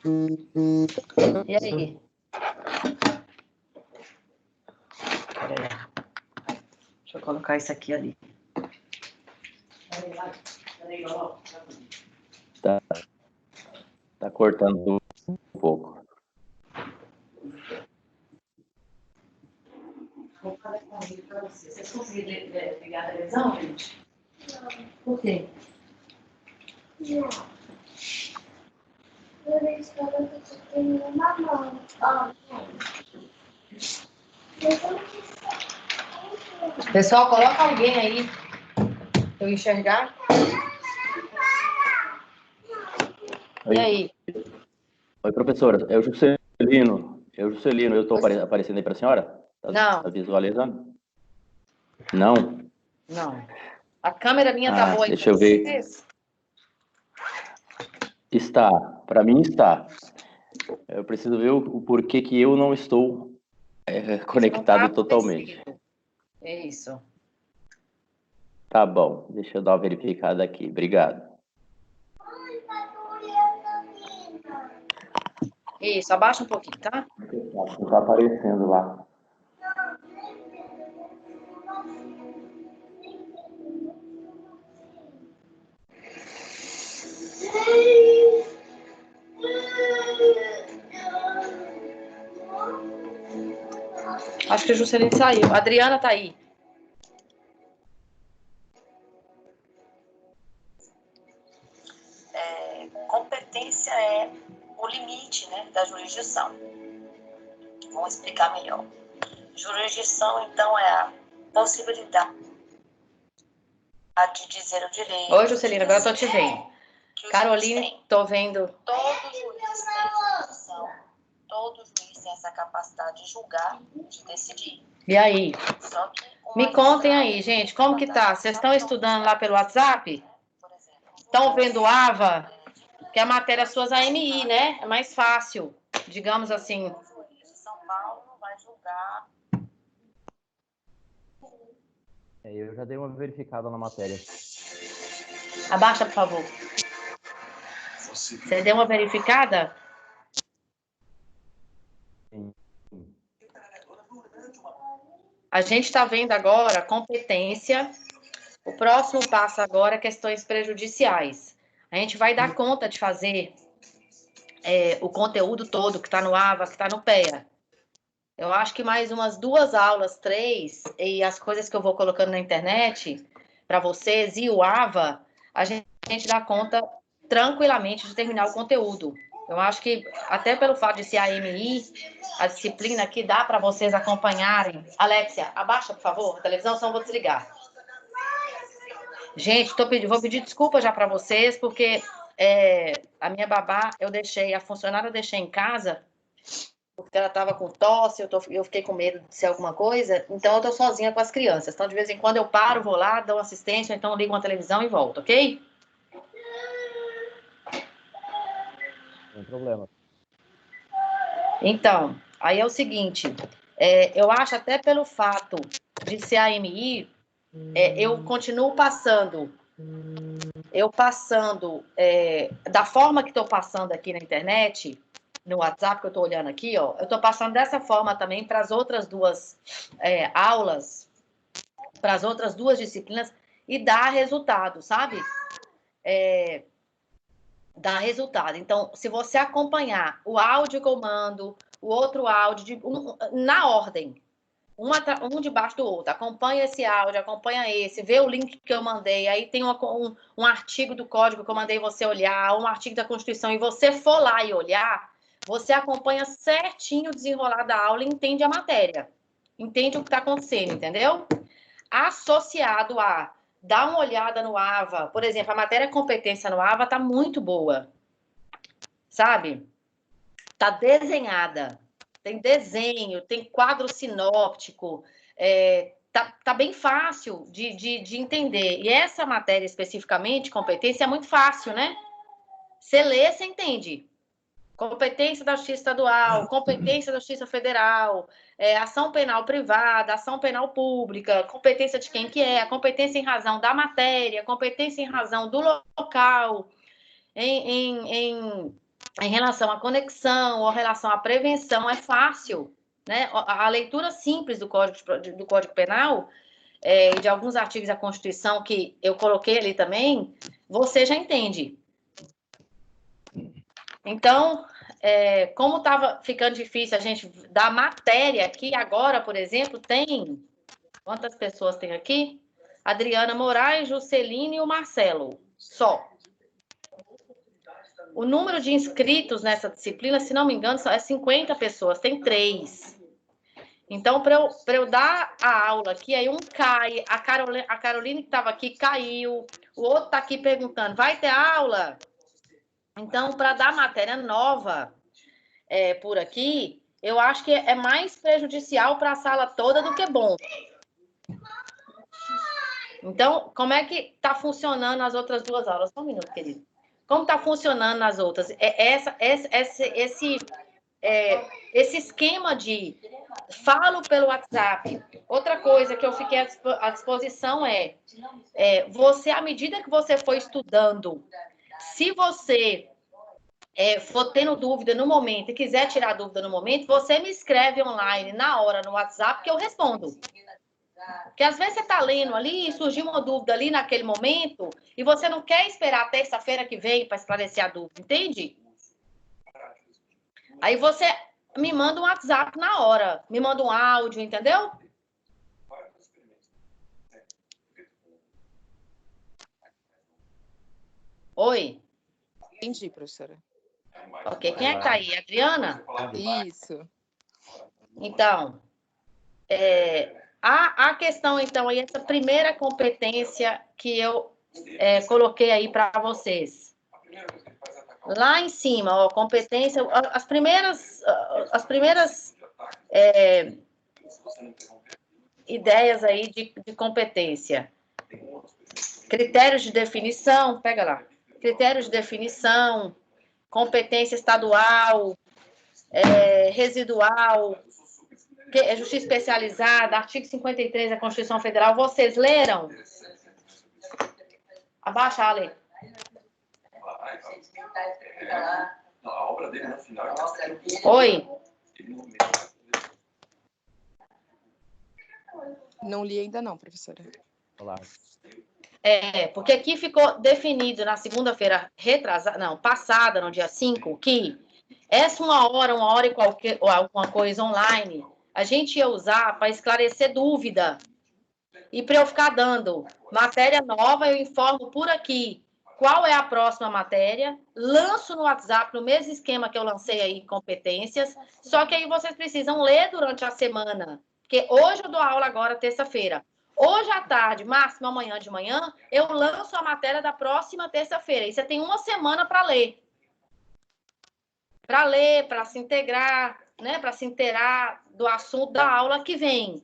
E aí? Peraí. Deixa eu colocar isso aqui ali. Tá cortando um pouco. Vou falar comigo para vocês. Vocês conseguiram ligar a televisão, gente? Não. Por quê? Não. Eu espero que você tenha uma mão. Pessoal, coloca alguém aí pra eu enxergar. Oi. E aí? Oi, professora. É o Juscelino. Eu estou aparecendo aí para a senhora? Não. Tá visualizando? Não? Não. A câmera minha tá boa aí. Deixa eu ver. Está. Para mim está. Eu preciso ver o porquê que eu não estou conectado totalmente. É isso. Tá bom. Deixa eu dar uma verificada aqui. Obrigado. Isso, abaixa um pouquinho, tá? Não tá aparecendo lá. Acho que o Juscelino saiu. A Adriana tá aí. Competência é o limite, né, da jurisdição. Vamos explicar melhor. Jurisdição, então, é a possibilidade de dizer o direito. Oi, Juscelino, agora eu tô te vendo. Caroline, tô vendo. Todo juiz tem jurisdição, todo juiz tem essa capacidade de julgar, de decidir. E aí? Só que me contem aí, gente, como que tá? Vocês estão estudando lá pelo WhatsApp? Estão vendo o AVA? Que é a matéria suas AMI, né? É mais fácil, digamos assim. O juiz de São Paulo não vai julgar. Eu já dei uma verificada na matéria. Abaixa, por favor. Você deu uma verificada? Sim. A gente está vendo agora competência. O próximo passo agora é questões prejudiciais. A gente vai dar conta de fazer o conteúdo todo que está no AVA, que está no PEA. Eu acho que mais umas 2 aulas, 3, e as coisas que eu vou colocando na internet para vocês e o AVA, a gente dá conta tranquilamente de terminar o conteúdo. Eu acho que até pelo fato de ser a AMI, a disciplina que dá para vocês acompanharem. Alexia, abaixa, por favor, a televisão, senão eu vou desligar. Gente, vou pedir desculpa já para vocês, porque a minha babá, a funcionária eu deixei em casa, porque ela estava com tosse, eu fiquei com medo de ser alguma coisa, então eu tô sozinha com as crianças. Então, de vez em quando eu paro, vou lá, dou assistência, então ligo uma televisão e volto, ok? Sem problema. Então, aí é o seguinte, eu acho até pelo fato de ser AMI, eu continuo passando, da forma que estou passando aqui na internet, no WhatsApp que eu estou olhando aqui, ó, eu estou passando dessa forma também para as outras 2 aulas, para as outras 2 disciplinas, e dá resultado, sabe? Dá resultado. Então, se você acompanhar o áudio que eu mando, o outro áudio, na ordem, um debaixo do outro, acompanha esse áudio, acompanha esse, vê o link que eu mandei, aí tem um artigo do código que eu mandei você olhar, um artigo da Constituição, e você for lá e olhar, você acompanha certinho o desenrolar da aula e entende a matéria, entende o que está acontecendo, entendeu? Associado a dar uma olhada no AVA, por exemplo, a matéria competência no AVA está muito boa, sabe? Está desenhada, tem desenho, tem quadro sinóptico, tá bem fácil de entender. E essa matéria especificamente, competência, é muito fácil, né? Você lê, você entende. Competência da Justiça Estadual, competência da Justiça Federal, ação penal privada, ação penal pública, competência de quem que é, a competência em razão da matéria, competência em razão do local, em em relação à conexão ou em relação à prevenção, é fácil, né? A leitura simples do Código Penal, de alguns artigos da Constituição que eu coloquei ali também, você já entende. Então, como estava ficando difícil a gente dar matéria aqui, agora, por exemplo, tem... Quantas pessoas tem aqui? Adriana Moraes, Jusceline e o Marcelo. Só. O número de inscritos nessa disciplina, se não me engano, é 50 pessoas. Tem 3. Então, para eu dar a aula aqui, aí um cai. A Caroline que estava aqui caiu. O outro está aqui perguntando, vai ter aula? Então, para dar matéria nova por aqui, eu acho que é mais prejudicial para a sala toda do que bom. Então, como é que está funcionando as outras 2 aulas? Só um minuto, querido. Como está funcionando nas outras? Esse esquema de falo pelo WhatsApp. Outra coisa que eu fiquei à disposição você, à medida que você for estudando, se você for tendo dúvida no momento e quiser tirar dúvida no momento, você me escreve online na hora no WhatsApp que eu respondo. Porque às vezes você está lendo ali e surgiu uma dúvida ali naquele momento e você não quer esperar a terça-feira que vem para esclarecer a dúvida, entende? Aí você me manda um WhatsApp na hora, me manda um áudio, entendeu? Oi? Entendi, professora. Ok, quem é que está aí? Adriana? Isso. Então, a questão, então, aí, essa primeira competência que eu coloquei aí para vocês. Lá em cima, ó, competência, as primeiras ideias aí de competência. Critérios de definição, pega lá. Critérios de definição, competência estadual, residual, justiça especializada, artigo 53 da Constituição Federal. Vocês leram? Abaixa, Ale. Oi? Não li ainda não, professora. Olá. Porque aqui ficou definido na segunda-feira passada, no dia 5, que essa uma hora e qualquer ou alguma coisa online, a gente ia usar para esclarecer dúvida. E para eu ficar dando matéria nova, eu informo por aqui qual é a próxima matéria, lanço no WhatsApp, no mesmo esquema que eu lancei aí, competências, só que aí vocês precisam ler durante a semana, porque hoje eu dou aula agora, terça-feira. Hoje à tarde, máximo amanhã de manhã, eu lanço a matéria da próxima terça-feira. E você tem uma semana para ler. Para se integrar, né? Para se inteirar do assunto da aula que vem.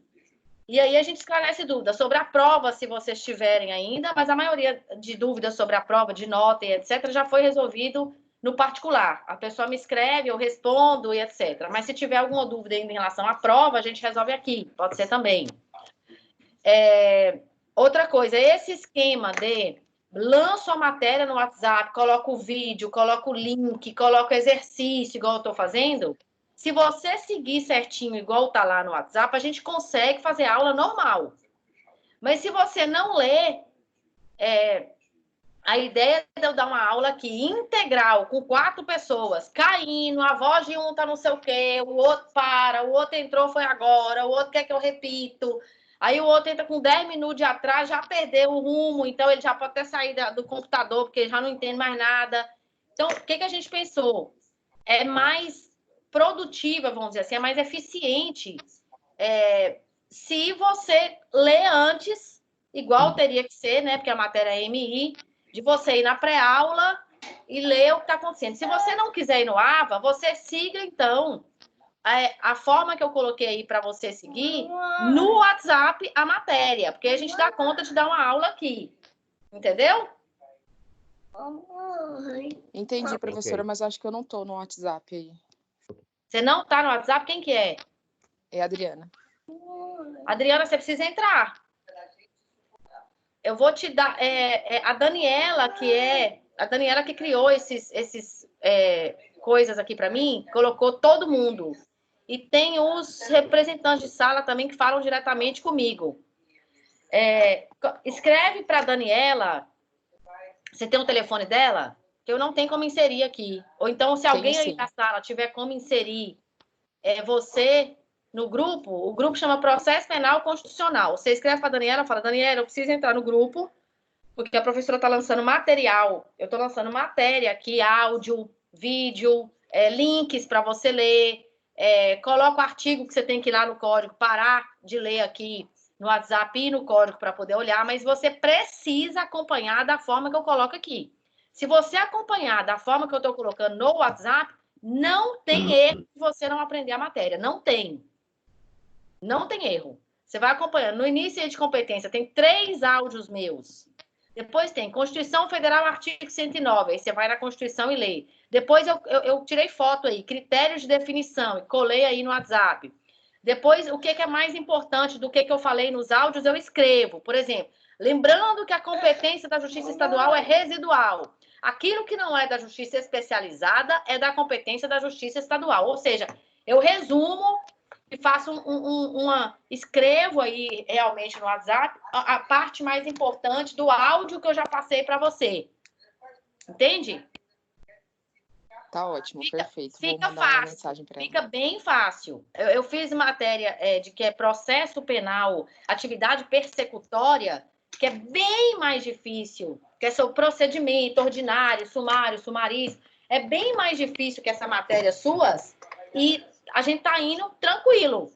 E aí a gente esclarece dúvidas sobre a prova, se vocês tiverem ainda, mas a maioria de dúvidas sobre a prova, de nota e etc., já foi resolvido no particular. A pessoa me escreve, eu respondo e etc. Mas se tiver alguma dúvida ainda em relação à prova, a gente resolve aqui, pode ser também. Outra coisa, esse esquema de lanço a matéria no WhatsApp, coloco o vídeo, coloco o link, coloco o exercício, igual eu estou fazendo... Se você seguir certinho, igual tá lá no WhatsApp, a gente consegue fazer aula normal. Mas se você não ler, a ideia de eu dar uma aula aqui integral, com 4 pessoas, caindo, a voz de um tá não sei o quê, o outro para, o outro entrou, foi agora, o outro quer que eu repito. Aí o outro entra com 10 minutos de atraso, já perdeu o rumo, então ele já pode até sair do computador, porque ele já não entende mais nada. Então, o que a gente pensou? É mais produtiva, vamos dizer assim, é mais eficiente se você lê antes, igual teria que ser, né? Porque a matéria é MI, de você ir na pré-aula e ler o que está acontecendo. Se você não quiser ir no AVA, você siga, então, a forma que eu coloquei aí para você seguir no WhatsApp a matéria, porque a gente dá conta de dar uma aula aqui. Entendeu? Entendi, professora, mas acho que eu não tô no WhatsApp aí. Você não está no WhatsApp? Quem que é? É a Adriana. Adriana, você precisa entrar. Eu vou te dar... a Daniela, que criou esses coisas aqui para mim, colocou todo mundo. E tem os representantes de sala também que falam diretamente comigo. Escreve para a Daniela. Você tem o telefone dela? Que eu não tenho como inserir aqui. Ou então, se alguém aí da sala tiver como inserir você no grupo, o grupo chama Processo Penal Constitucional. Você escreve para a Daniela, fala, Daniela, eu preciso entrar no grupo, porque a professora está lançando material. Eu estou lançando matéria aqui, áudio, vídeo, links para você ler. Coloca o artigo que você tem que ir lá no código, parar de ler aqui no WhatsApp e no código para poder olhar, mas você precisa acompanhar da forma que eu coloco aqui. Se você acompanhar da forma que eu estou colocando no WhatsApp, não tem erro de você não aprender a matéria. Não tem. Não tem erro. Você vai acompanhando. No início de competência, tem 3 áudios meus. Depois tem Constituição Federal, artigo 109. Aí você vai na Constituição e lê. Depois eu tirei foto aí, critérios de definição, e colei aí no WhatsApp. Depois, o que é mais importante do que eu falei nos áudios, eu escrevo. Por exemplo, lembrando que a competência da Justiça Estadual é residual. Aquilo que não é da Justiça Especializada é da competência da Justiça Estadual. Ou seja, eu resumo e faço escrevo aí realmente no WhatsApp a parte mais importante do áudio que eu já passei para você. Entende? Tá ótimo, perfeito. Fica fácil, fica bem fácil. Eu fiz matéria de que é processo penal, atividade persecutória, que é bem mais difícil, que é sobre procedimento ordinário, sumário, sumaríssimo. É bem mais difícil que essa matéria suas e a gente tá indo tranquilo.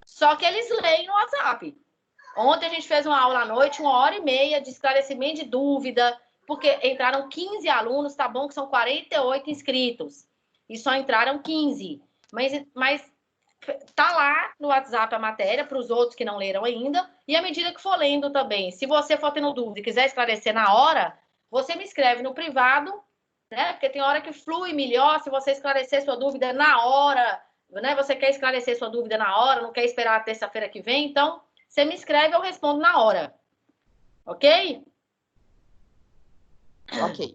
Só que eles leem no WhatsApp. Ontem a gente fez uma aula à noite, 1h30 de esclarecimento de dúvida, porque entraram 15 alunos, tá bom que são 48 inscritos, e só entraram 15. Mas tá lá no WhatsApp a matéria, para os outros que não leram ainda, e à medida que for lendo também, se você for tendo dúvida e quiser esclarecer na hora, você me escreve no privado, né? Porque tem hora que flui melhor se você esclarecer sua dúvida na hora, né? Você quer esclarecer sua dúvida na hora, não quer esperar a terça-feira que vem, então você me escreve, eu respondo na hora. Ok? Ok.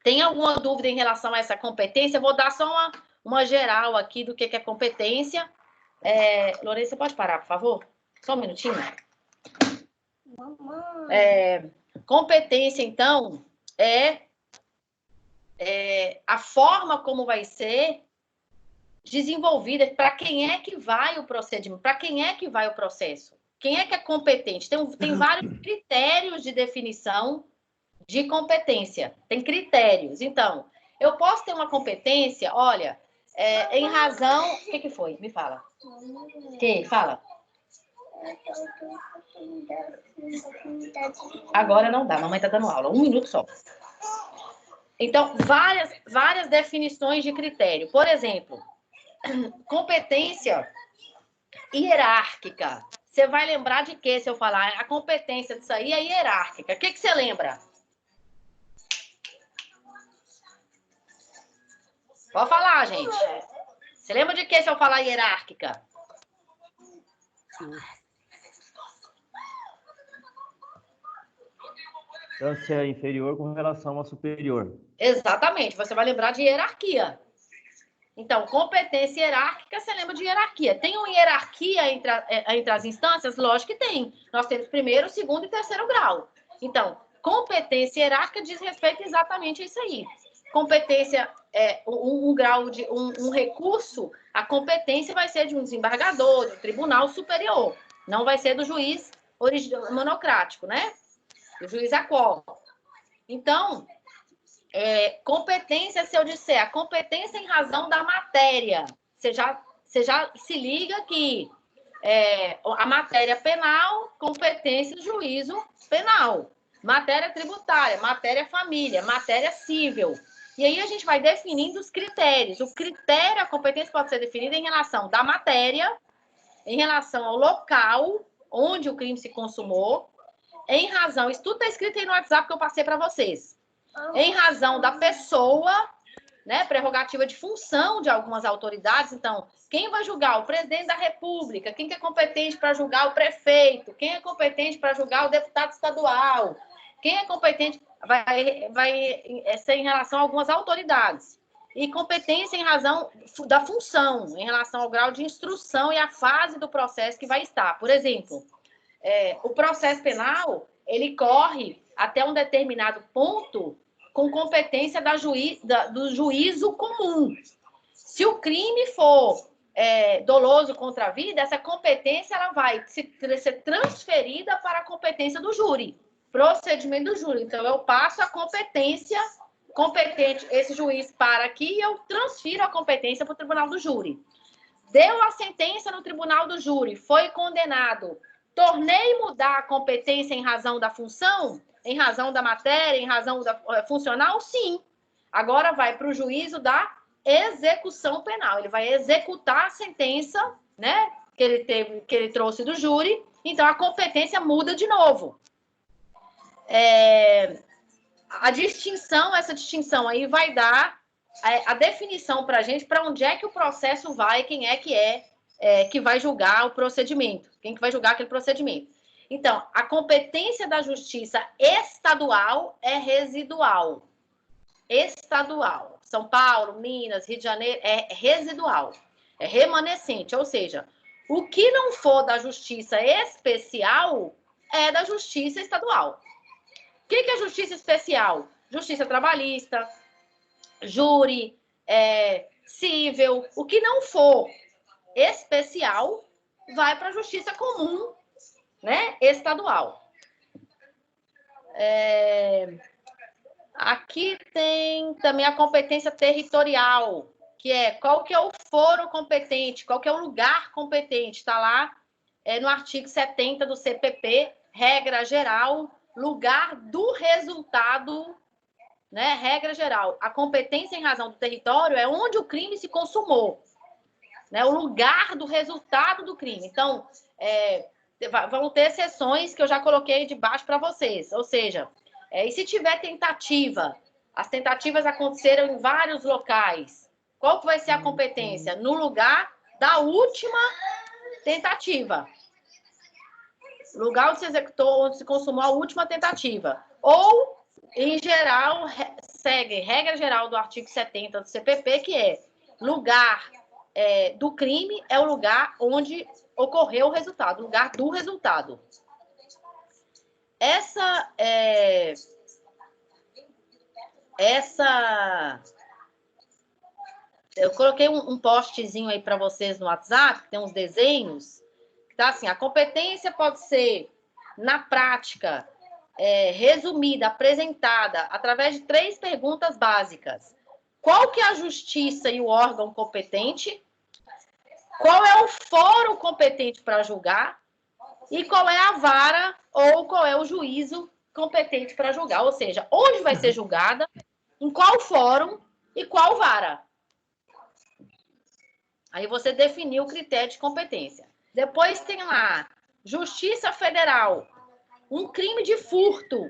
Tem alguma dúvida em relação a essa competência? Eu vou dar só uma geral aqui do que é competência. Lorena, você pode parar, por favor? Só um minutinho. Competência, então, é a forma como vai ser desenvolvida, para quem é que vai o procedimento, para quem é que vai o processo. Quem é que é competente? Tem vários critérios de definição de competência. Tem critérios. Então, eu posso ter uma competência, olha, em razão... O que foi? Me fala. Fala. Agora não dá, mamãe está dando aula. 1 minuto só. Então, várias definições de critério. Por exemplo, competência hierárquica. Você vai lembrar de quê se eu falar? A competência disso aí é hierárquica. O que você lembra? Pode falar, gente. Você lembra de quê se eu falar hierárquica? Instância inferior com relação à superior. Exatamente. Você vai lembrar de hierarquia. Então, competência hierárquica, você lembra de hierarquia. Tem uma hierarquia entre as instâncias? Lógico que tem. Nós temos 1º, 2º e 3º grau. Então, competência hierárquica diz respeito exatamente a isso aí. Competência é um grau de um recurso, a competência vai ser de um desembargador, de um tribunal superior. Não vai ser do juiz monocrático, né? Do juiz aquó. Então, competência, se eu disser, a competência em razão da matéria. Você já se liga que a matéria penal, competência juízo penal. Matéria tributária, matéria família, matéria civil. E aí a gente vai definindo os critérios. O critério, a competência pode ser definida em relação da matéria, em relação ao local onde o crime se consumou, em razão, isso tudo está escrito aí no WhatsApp que eu passei para vocês, em razão da pessoa, né, prerrogativa de função de algumas autoridades. Então, quem vai julgar? O presidente da República. Quem que é competente para julgar? O prefeito. Quem é competente para julgar? O deputado estadual. Quem é competente vai ser em relação a algumas autoridades. E competência em razão da função, em relação ao grau de instrução e a fase do processo que vai estar. Por exemplo, o processo penal, ele corre até um determinado ponto com competência do juízo comum. Se o crime for doloso contra a vida, essa competência ela vai ser transferida para a competência do júri, procedimento do júri. Então, eu passo a competência competente, esse juiz para aqui e eu transfiro a competência para o tribunal do júri. Deu a sentença no tribunal do júri, foi condenado. Tornei mudar a competência em razão da função, em razão da matéria, em razão da funcional? Sim. Agora vai para o juízo da execução penal. Ele vai executar a sentença, né, que ele trouxe do júri. Então, a competência muda de novo. Essa distinção aí vai dar a definição para a gente para onde é que o processo vai, quem é que vai julgar o procedimento, quem que vai julgar aquele procedimento. Então, a competência da justiça estadual é residual. Estadual. São Paulo, Minas, Rio de Janeiro, é residual. É remanescente, ou seja, o que não for da justiça especial é da justiça estadual. O que é justiça especial? Justiça trabalhista, júri, cível. O que não for especial vai para a justiça comum, né, estadual. Aqui tem também a competência territorial, que qual que é o foro competente, qual que é o lugar competente. Está lá no artigo 70 do CPP, regra geral, lugar do resultado, né, regra geral. A competência em razão do território é onde o crime se consumou, né, o lugar do resultado do crime. Então, vão ter exceções que eu já coloquei de baixo para vocês, ou seja, e se tiver tentativa, as tentativas aconteceram em vários locais, qual que vai ser a competência? No lugar da última tentativa. Lugar onde se executou, onde se consumou a última tentativa. Ou, em geral, segue regra geral do artigo 70 do CPP, que é lugar do crime é o lugar onde ocorreu o resultado, lugar do resultado. Eu coloquei um postzinho aí para vocês no WhatsApp, que tem uns desenhos, que tá assim, a competência pode ser, na prática, resumida, apresentada, através de 3 perguntas básicas. Qual que é a justiça e o órgão competente? Qual é o foro competente para julgar? E qual é a vara ou qual é o juízo competente para julgar? Ou seja, onde vai ser julgada, em qual fórum e qual vara. Aí você definiu o critério de competência. Depois tem lá, Justiça Federal, um crime de furto.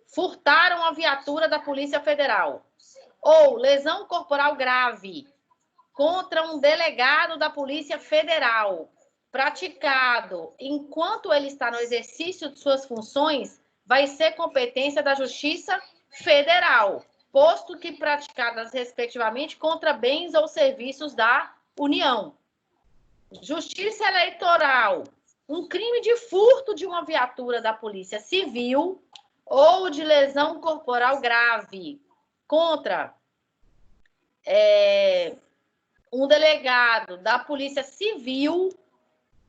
Furtaram a viatura da Polícia Federal. Ou lesão corporal grave contra um delegado da Polícia Federal, praticado enquanto ele está no exercício de suas funções, vai ser competência da Justiça Federal, posto que praticadas respectivamente contra bens ou serviços da União. Justiça Eleitoral, um crime de furto de uma viatura da Polícia Civil ou de lesão corporal grave contra um delegado da Polícia Civil,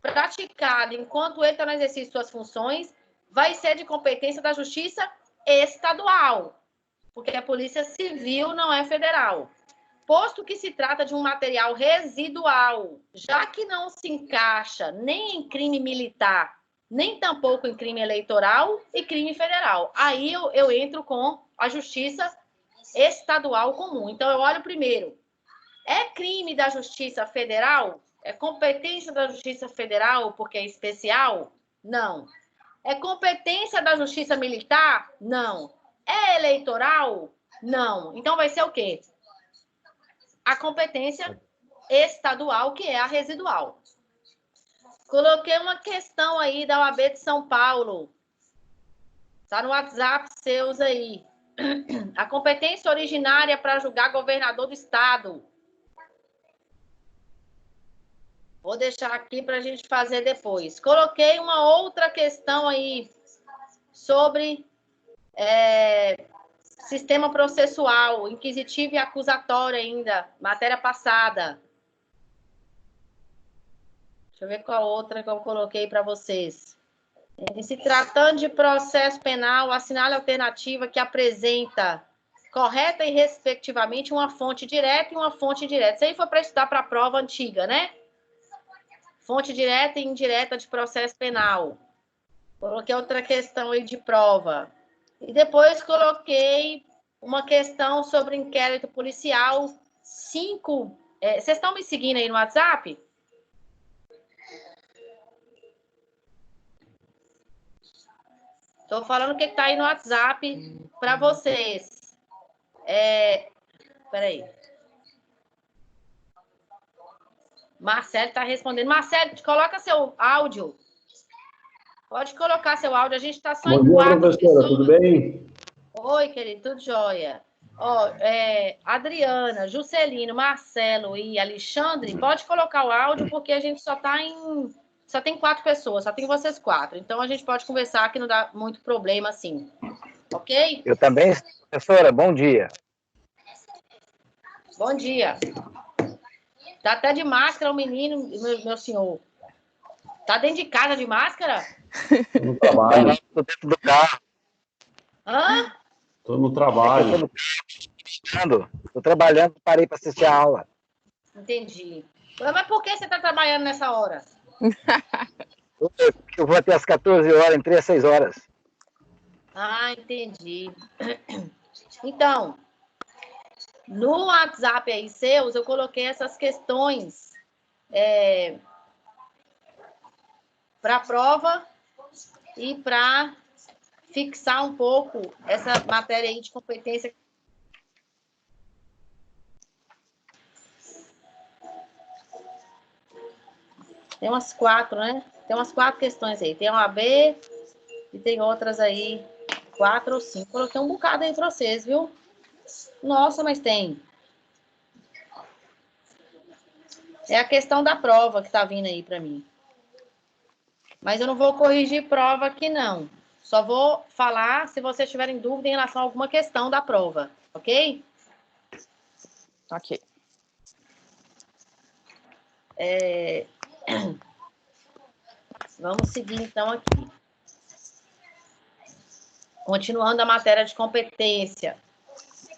praticado enquanto ele está no exercício de suas funções, vai ser de competência da Justiça Estadual, porque a Polícia Civil não é federal. Posto que se trata de um material residual, já que não se encaixa nem em crime militar, nem tampouco em crime eleitoral e crime federal. Aí eu entro com a Justiça Estadual comum. Então, eu olho primeiro. É crime da Justiça Federal? É competência da Justiça Federal porque é especial? Não. É competência da Justiça Militar? Não. É eleitoral? Não. Então, vai ser o quê? A competência estadual, que é a residual. Coloquei uma questão aí da OAB de São Paulo. Tá no WhatsApp seus aí. A competência originária para julgar governador do estado. Vou deixar aqui para a gente fazer depois. Coloquei uma outra questão aí sobre sistema processual, inquisitivo e acusatório ainda, matéria passada. Deixa eu ver qual outra que eu coloquei para vocês. Em se tratando de processo penal, assinale a alternativa que apresenta correta e respectivamente uma fonte direta e uma fonte indireta. Isso aí foi para estudar para a prova antiga, né? Fonte direta e indireta de processo penal. Coloquei outra questão aí de prova. E depois coloquei uma questão sobre inquérito policial. 5. Vocês estão me seguindo aí no WhatsApp? Estou falando o que está aí no WhatsApp para vocês. Peraí. Marcelo está respondendo. Marcelo, coloca seu áudio. Pode colocar seu áudio. A gente está só em 4 Bom dia, professora. pessoas. Tudo bem? Oi, querido. Tudo jóia. Ó, Adriana, Juscelino, Marcelo e Alexandre, pode colocar o áudio, porque a gente só tem 4 pessoas, só tem vocês 4. Então, a gente pode conversar que não dá muito problema, assim. Ok? Eu também, professora, bom dia. Bom dia. Tá até de máscara o menino, meu senhor. Tá dentro de casa de máscara? Tô no trabalho. Estou dentro do carro. Hã? Tô no trabalho. Estou trabalhando, parei para assistir a aula. Entendi. Mas por que você tá trabalhando nessa hora? Eu vou até às 14 horas, entrei às 6 horas. Ah, entendi. Então, no WhatsApp aí seus, eu coloquei essas questões para prova e para fixar um pouco essa matéria aí de competência. Tem umas 4, né? Tem umas 4 questões aí. Tem uma B e tem outras aí, 4 ou 5. Coloquei um bocado aí para vocês, viu? Nossa, mas tem. É a questão da prova que tá vindo aí para mim. Mas eu não vou corrigir prova aqui, não. Só vou falar se vocês tiverem dúvida em relação a alguma questão da prova, ok? Ok. Vamos seguir, então, aqui. Continuando a matéria de competência.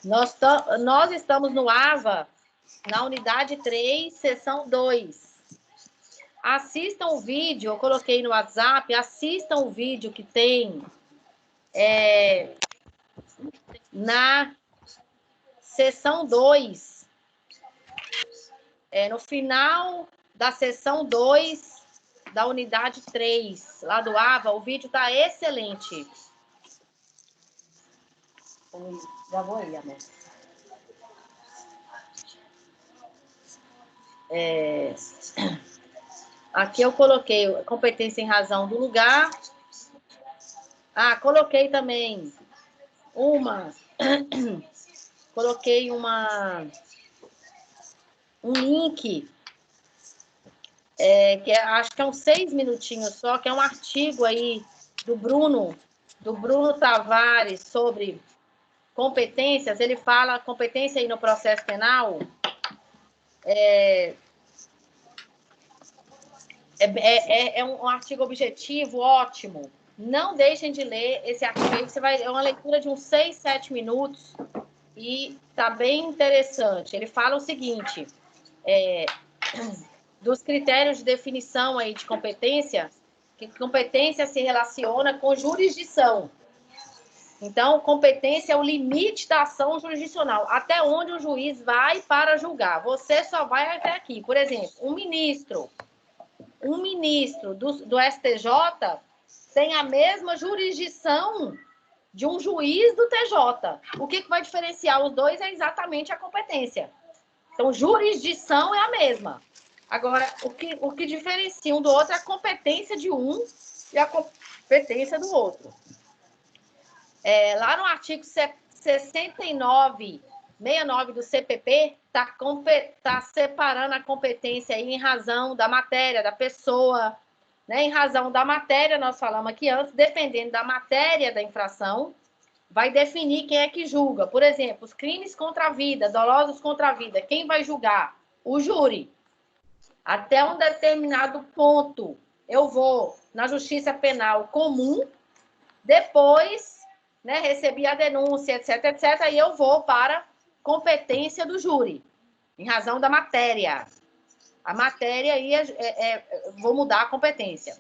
Nós estamos no AVA, na unidade 3, seção 2. Assistam o vídeo, eu coloquei no WhatsApp, assistam o vídeo que tem na seção 2. No final da seção 2 da unidade 3, lá do AVA, o vídeo está excelente. Já vou aí, amor. Aqui eu coloquei competência em razão do lugar. Coloquei também coloquei um link, que acho que é uns 6 minutinhos só, que é um artigo aí do Bruno Tavares sobre competências. Ele fala competência aí no processo penal. É um artigo objetivo, ótimo. Não deixem de ler esse artigo aí, é uma leitura de uns 6, 7 minutos e tá bem interessante. Ele fala o seguinte, dos critérios de definição aí de competência, que competência se relaciona com jurisdição. Então, competência é o limite da ação jurisdicional, até onde o juiz vai para julgar. Você só vai até aqui. Por exemplo, um ministro do STJ tem a mesma jurisdição de um juiz do TJ. O que vai diferenciar os dois é exatamente a competência. Então, jurisdição é a mesma. Agora, o que diferencia um do outro é a competência de um e a competência do outro. Lá no artigo 69 do CPP, está separando a competência aí em razão da matéria, da pessoa, né? Em razão da matéria, nós falamos aqui antes, dependendo da matéria da infração, vai definir quem é que julga. Por exemplo, os crimes contra a vida, dolosos contra a vida, quem vai julgar? O júri. Até um determinado ponto, eu vou na Justiça Penal Comum, depois, né, recebi a denúncia, etc., e eu vou para competência do júri, em razão da matéria. A matéria aí, vou mudar a competência.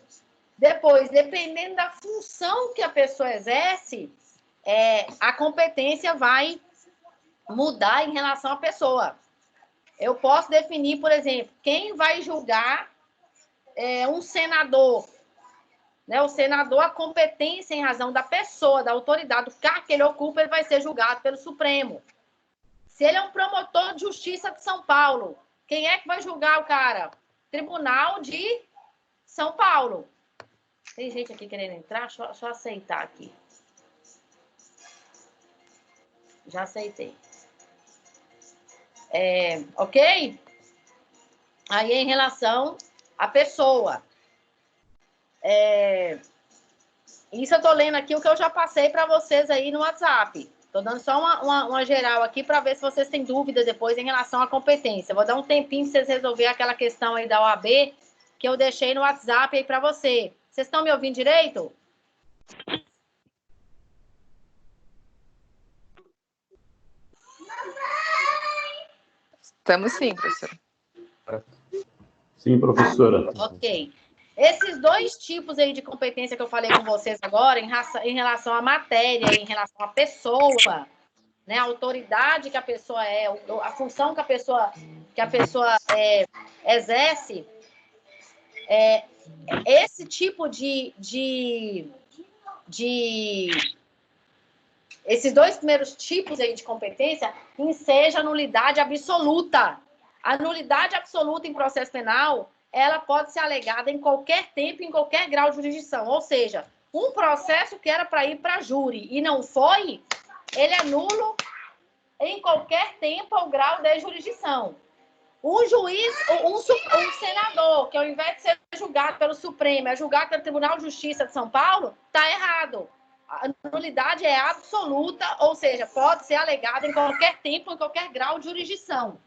Depois, dependendo da função que a pessoa exerce, a competência vai mudar em relação à pessoa. Eu posso definir, por exemplo, quem vai julgar um senador. Né? O senador, a competência em razão da pessoa, da autoridade, do cargo que ele ocupa, ele vai ser julgado pelo Supremo. Se ele é um promotor de justiça de São Paulo, quem é que vai julgar o cara? Tribunal de São Paulo. Tem gente aqui querendo entrar? Deixa eu aceitar aqui. Já aceitei. Ok? Aí, em relação à pessoa. Isso eu estou lendo aqui o que eu já passei para vocês aí no WhatsApp. Estou dando só uma geral aqui para ver se vocês têm dúvida depois em relação à competência. Vou dar um tempinho para vocês resolverem aquela questão aí da OAB que eu deixei no WhatsApp aí para você. Vocês estão me ouvindo direito? Estamos sim, professora. Sim, professora. Ok. Esses dois tipos aí de competência que eu falei com vocês agora, em relação à matéria, em relação à pessoa, né, a autoridade que a pessoa a função que a pessoa exerce, esse tipo esses dois primeiros tipos aí de competência enseja a nulidade absoluta. A nulidade absoluta em processo penal, ela pode ser alegada em qualquer tempo, em qualquer grau de jurisdição. Ou seja, um processo que era para ir para júri e não foi, ele é nulo em qualquer tempo ou grau de jurisdição. Um juiz, um senador, que ao invés de ser julgado pelo Supremo, é julgado pelo Tribunal de Justiça de São Paulo, está errado. A nulidade é absoluta, ou seja, pode ser alegada em qualquer tempo, em qualquer grau de jurisdição.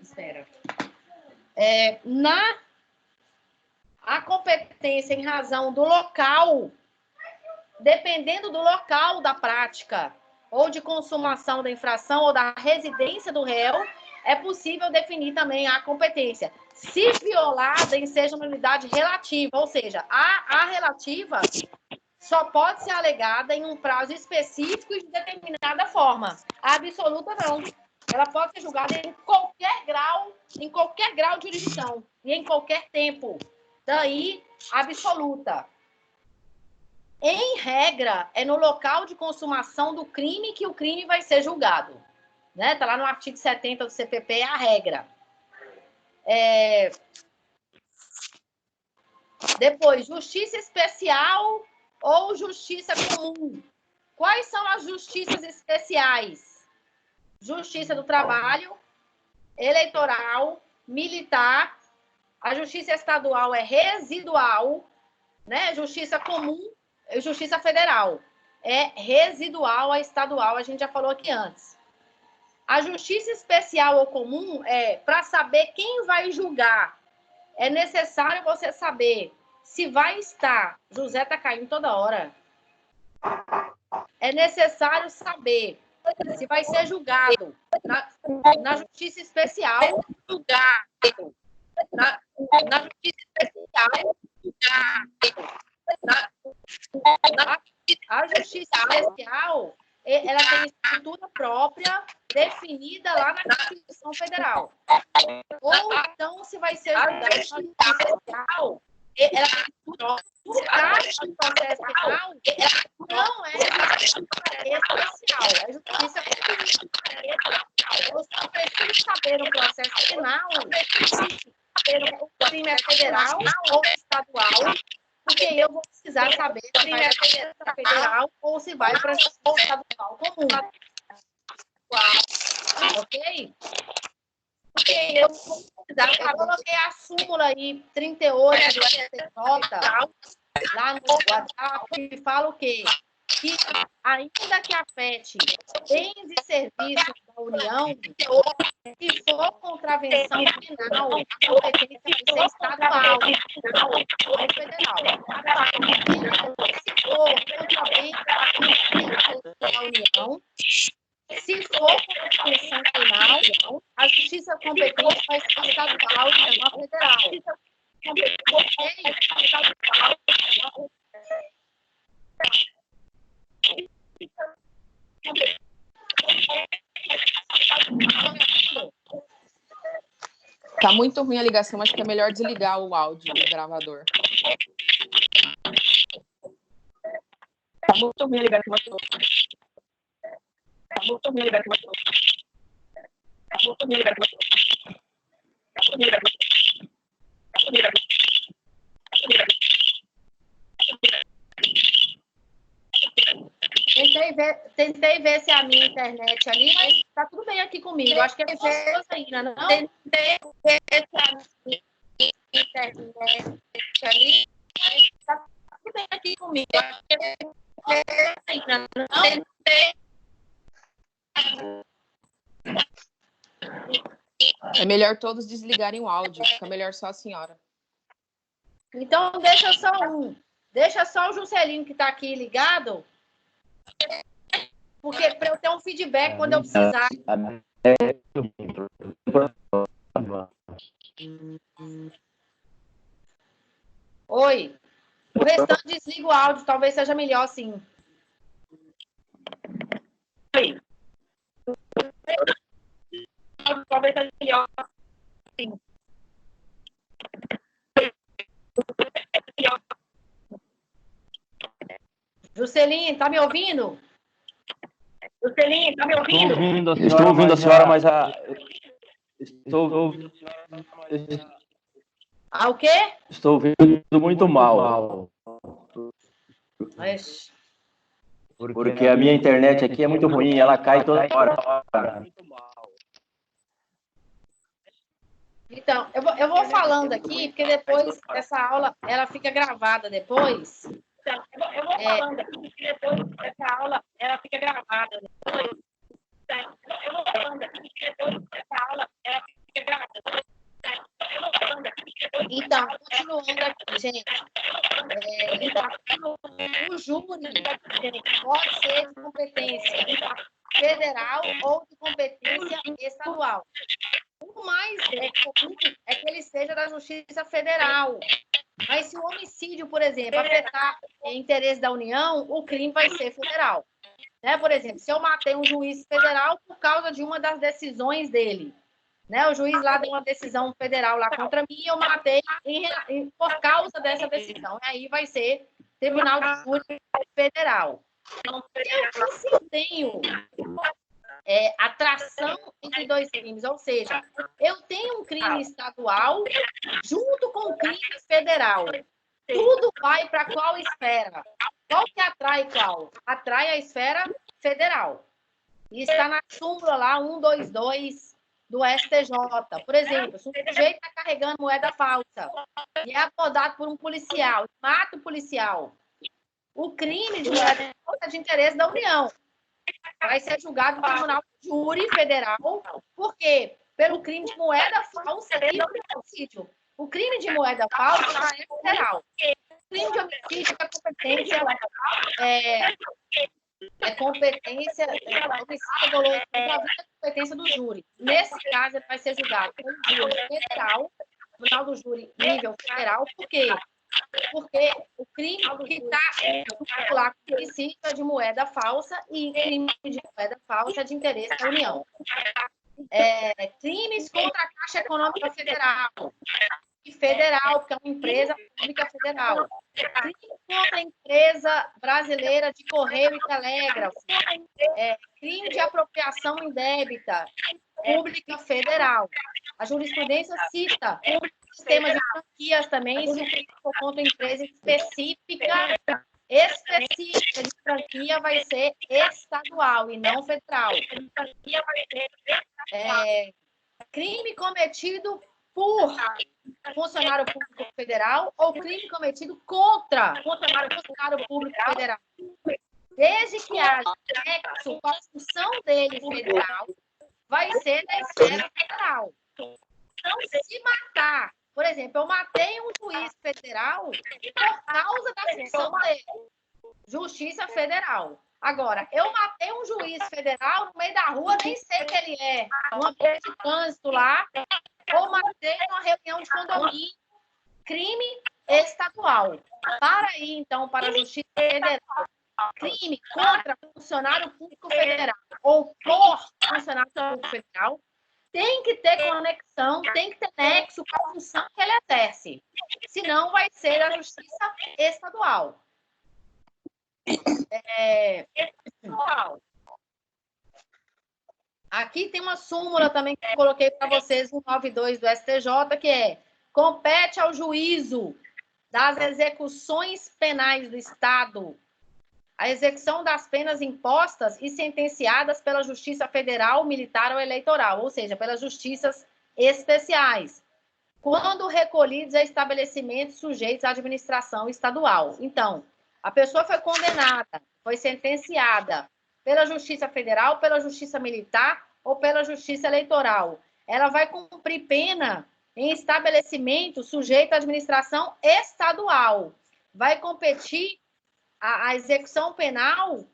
Espera. A competência em razão do local, dependendo do local da prática, ou de consumação da infração, ou da residência do réu, é possível definir também a competência. Se violada, seja uma nulidade relativa, ou seja, a relativa só pode ser alegada em um prazo específico e de determinada forma. A absoluta não. Ela pode ser julgada em qualquer grau de jurisdição e em qualquer tempo. Daí, absoluta. Em regra, é no local de consumação do crime que o crime vai ser julgado. Né? Tá lá no artigo 70 do CPP, é a regra. Depois, justiça especial ou justiça comum. Quais são as justiças especiais? Justiça do trabalho, eleitoral, militar. A justiça estadual é residual, né? Justiça comum, justiça federal. É residual a estadual, a gente já falou aqui antes. A justiça especial ou comum para saber quem vai julgar. É necessário você saber se vai estar... José está caindo toda hora. É necessário saber se vai ser julgado na justiça especial, na justiça especial, a justiça especial, ela tem estrutura própria definida lá na Constituição Federal. Ou então, se vai ser julgado na justiça especial, ela tem estrutura do processo penal, não é justiça especial, é justiça penal. Você precisa saber no processo penal o crime é federal ou estadual, porque eu vou precisar saber se vai para federal ou se vai para estadual comum. Ok? Porque eu vou precisar, eu coloquei a súmula aí, 38 do STJ, lá no WhatsApp, que fala o quê? Que ainda que afete bens e serviços da União, se for contravenção penal, a competência vai ser estadual, não federal. Se for contra bens da União, se for contravenção penal, a justiça competente vai ser estadual e não federal. Tá muito ruim a ligação, acho que é melhor desligar o áudio do gravador. Tá muito ruim a ligação. Tá muito ruim a ligação. Tá muito ruim a ligação. Tentei ver se é a minha internet ali, mas tá tudo bem aqui comigo. Acho que é você ainda, não? Tentei ver se é a minha internet ali, mas tá tudo bem aqui comigo. Acho que é você ainda, não? É melhor todos desligarem o áudio, fica melhor só a senhora. Então, deixa só um. Deixa só o Juscelino que está aqui ligado, porque para eu ter um feedback quando eu precisar. Oi. O restante desliga o áudio, talvez seja melhor assim. Oi. Talvez seja melhor assim. Juscelino, tá me ouvindo? Juscelino, tá me ouvindo? Estou ouvindo a senhora, mas Ah, o quê? Estou ouvindo muito mal. Mas... Porque a minha internet aqui é muito ruim, ela cai toda hora. Então, eu vou falando aqui, porque depois essa aula ela fica gravada depois. Então, eu vou falando aqui, porque depois essa aula ela fica gravada depois. Então, eu vou falando aqui, porque depois essa aula ela fica gravada depois. Então, continuando aqui, gente. O júri pode ser de competência federal ou de competência estadual. O mais comum é que ele seja da Justiça Federal. Mas se o homicídio, por exemplo, afetar o interesse da União, o crime vai ser federal. Né? Por exemplo, se eu matei um juiz federal por causa de uma das decisões dele, né? O juiz lá deu uma decisão federal lá contra mim e eu matei por causa dessa decisão. Aí vai ser Tribunal de Júri Federal. Se eu tenho atração entre dois crimes, ou seja, eu tenho um crime estadual junto com o crime federal. Tudo vai para qual esfera? Qual que atrai qual? Atrai a esfera federal. E está na súmula lá 122 do STJ. Por exemplo, se um sujeito está carregando moeda falsa e é abordado por um policial, mata o policial, o crime de moeda falsa é de interesse da União. Vai ser julgado no Tribunal de Júri Federal, porque pelo crime de moeda falsa e homicídio. O crime de moeda falsa já é federal. O crime de homicídio é competência homicídio doloso é competência do júri. Nesse caso, ele vai ser julgado pelo júri federal, Tribunal do Júri nível federal. Por quê? Porque o crime que está lá com homicídio é de moeda falsa e crime de moeda falsa é de interesse da União. Crimes contra a Caixa Econômica Federal. Federal, porque é uma empresa pública federal. Crime contra a empresa brasileira de correio e telégrafo. Crime de apropriação indébita, pública federal. A jurisprudência cita sistema de franquias também, se o crime for contra uma empresa específica de franquia vai ser estadual e não federal. Crime cometido por funcionário público federal ou crime cometido contra funcionário público federal. Desde que haja nexo com a função dele federal, vai ser da esfera federal. Então, se matar, por exemplo, eu matei um juiz federal por causa da função dele. Justiça Federal. Agora, eu matei um juiz federal no meio da rua, nem sei que ele é, numa pista de trânsito lá, ou matei numa reunião de condomínio, crime estadual. Para aí, então, para a Justiça Federal. Crime contra funcionário público federal ou por funcionário público federal tem que ter conexão, tem que ter nexo com a função que ele exerce. Senão, vai ser a Justiça Estadual. Aqui tem uma súmula também que eu coloquei para vocês, 192 do STJ, que é: compete ao juízo das execuções penais do Estado a execução das penas impostas e sentenciadas pela Justiça Federal, Militar ou Eleitoral, ou seja, pelas justiças especiais, quando recolhidos a estabelecimentos sujeitos à administração estadual. Então, a pessoa foi condenada, foi sentenciada pela Justiça Federal, pela Justiça Militar ou pela Justiça Eleitoral. Ela vai cumprir pena em estabelecimento sujeito à administração estadual. Vai competir a execução penal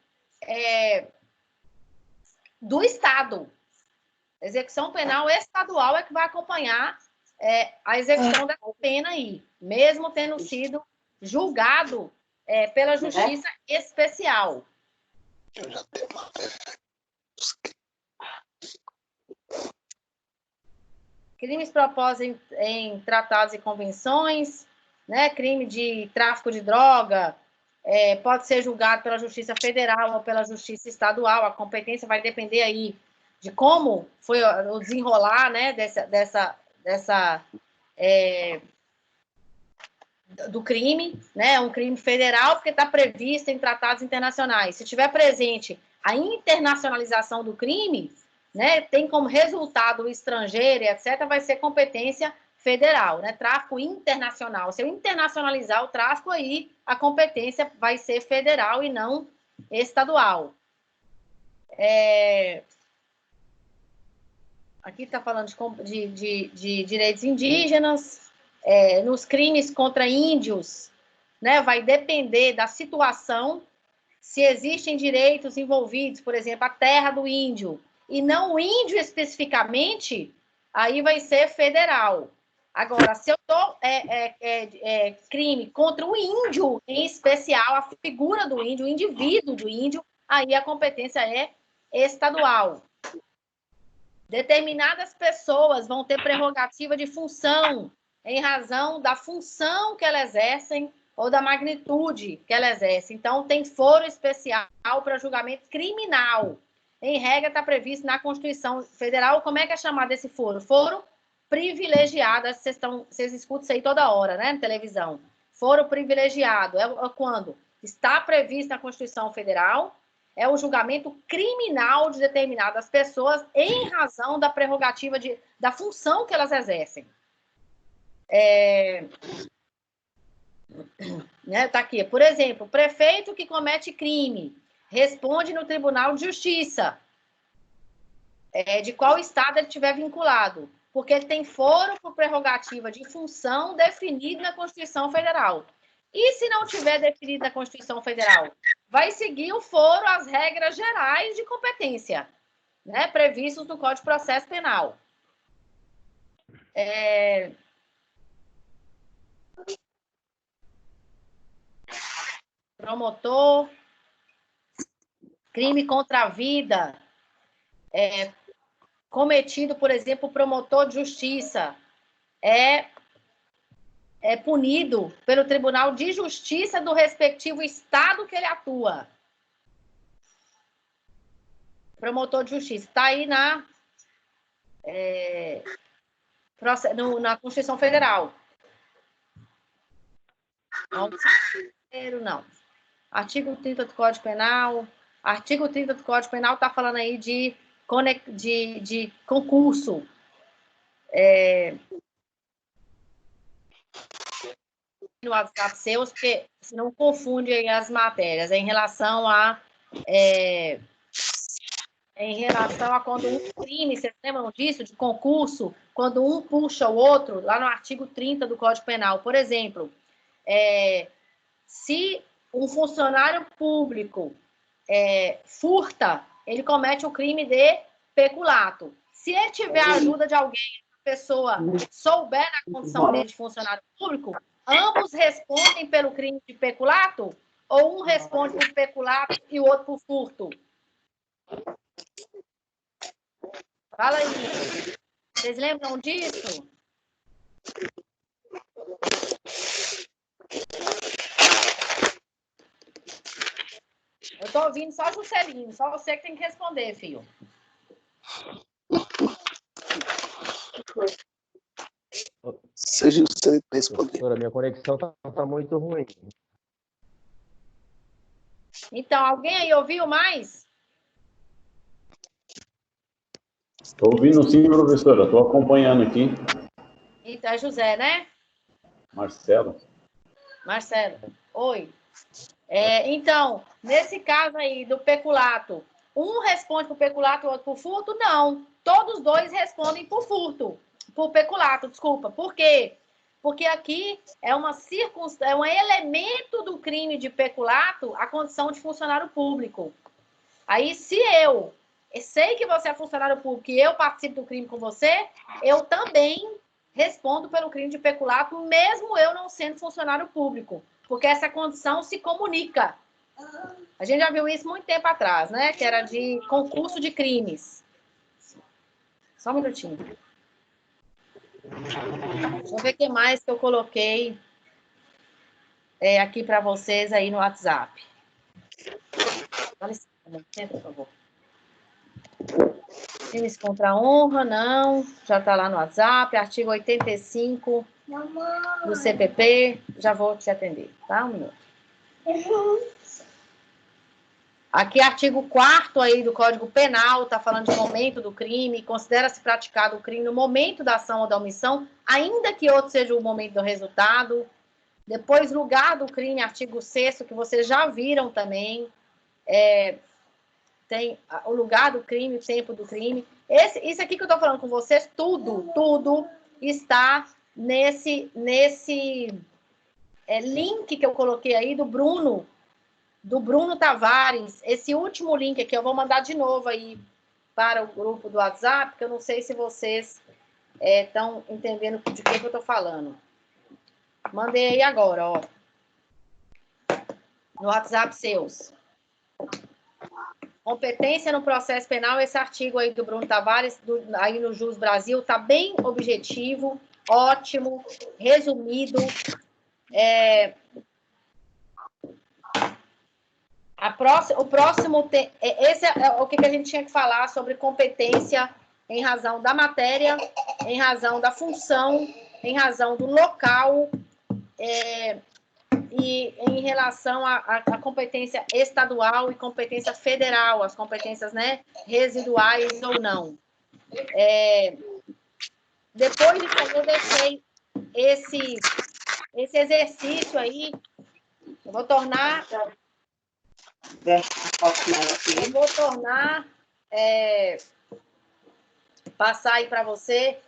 do Estado. A execução penal estadual é que vai acompanhar a execução dessa pena aí, mesmo tendo sido julgado pela Justiça Especial. Crimes propostos em tratados e convenções, né? Crime de tráfico de droga, pode ser julgado pela Justiça Federal ou pela Justiça Estadual. A competência vai depender aí de como foi o desenrolar, né, do crime, né? Um crime federal, porque está previsto em tratados internacionais. Se tiver presente a internacionalização do crime, né, tem como resultado o estrangeiro, etc., vai ser competência federal, né? Tráfico internacional. Se eu internacionalizar o tráfico, aí a competência vai ser federal e não estadual. Aqui está falando de direitos indígenas. Nos crimes contra índios, né? Vai depender da situação, se existem direitos envolvidos, por exemplo, a terra do índio, e não o índio especificamente, aí vai ser federal. Agora, se eu dou crime contra o índio em especial, a figura do índio, o indivíduo do índio, aí a competência é estadual. Determinadas pessoas vão ter prerrogativa de função em razão da função que elas exercem ou da magnitude que elas exercem. Então, tem foro especial para julgamento criminal. Em regra, está previsto na Constituição Federal. Como é que é chamado esse foro? Foro privilegiado. Vocês escutam isso aí toda hora, né, na televisão. Foro privilegiado é quando está previsto na Constituição Federal, é o julgamento criminal de determinadas pessoas em razão da prerrogativa da função que elas exercem. Né, tá aqui. Por exemplo, prefeito que comete crime responde no Tribunal de Justiça de qual estado ele estiver vinculado, porque ele tem foro por prerrogativa de função definido na Constituição Federal. E se não tiver definido na Constituição Federal, vai seguir o foro às regras gerais de competência, né, previstos no Código de Processo Penal. Promotor, crime contra a vida, cometido, por exemplo, promotor de justiça, é punido pelo Tribunal de Justiça do respectivo estado que ele atua. Promotor de justiça. Está aí na Constituição Federal. Não. Artigo 30 do Código Penal. Artigo 30 do Código Penal está falando aí de concurso. No WhatsApp seus, porque se não confunde aí as matérias. Em relação a quando um crime, vocês lembram disso, de concurso, quando um puxa o outro, lá no artigo 30 do Código Penal. Por exemplo, se um funcionário público furta, ele comete o crime de peculato. Se ele tiver a ajuda de alguém, a pessoa souber da condição dele de funcionário público, ambos respondem pelo crime de peculato? Ou um responde por peculato e o outro por furto? Fala aí. Vocês lembram disso? Eu tô ouvindo só Juscelino, só você que tem que responder, filho. Seja você responder. Professora, minha conexão tá muito ruim. Então, alguém aí ouviu mais? Estou ouvindo sim, professora. Estou acompanhando aqui. Então, é José, né? Marcelo. Oi. Então, nesse caso aí do peculato, um responde por peculato e o outro por furto? Não. Todos dois respondem por furto. Por peculato, desculpa. Por quê? Porque aqui é um elemento do crime de peculato a condição de funcionário público. Aí, se eu sei que você é funcionário público e eu participo do crime com você, eu também respondo pelo crime de peculato, mesmo eu não sendo funcionário público. Porque essa condição se comunica. A gente já viu isso muito tempo atrás, né? Que era de concurso de crimes. Só um minutinho. Deixa eu ver o que mais que eu coloquei aqui para vocês aí no WhatsApp. Dá licença, por favor. Crimes contra a honra, não. Já está lá no WhatsApp. Artigo 85 do CPP. Já vou te atender, tá? Um minuto. Aqui, artigo 4º aí do Código Penal, está falando de momento do crime. Considera-se praticado o crime no momento da ação ou da omissão, ainda que outro seja o momento do resultado. Depois, lugar do crime, artigo 6º, que vocês já viram também. Tem o lugar do crime, o tempo do crime. Isso aqui que eu estou falando com vocês, tudo está nesse link que eu coloquei aí do Bruno Tavares. Esse último link aqui eu vou mandar de novo aí para o grupo do WhatsApp, porque eu não sei se vocês estão entendendo de que eu estou falando. Mandei aí agora, ó. No WhatsApp seus. Competência no processo penal, esse artigo aí do Bruno Tavares, aí no Jus Brasil, está bem objetivo, ótimo, resumido. O próximo, esse é o que a gente tinha que falar sobre competência em razão da matéria, em razão da função, em razão do local, e em relação à competência estadual e competência federal, as competências, né, residuais ou não. Depois disso, eu deixei esse exercício aí, eu vou tornar passar aí para você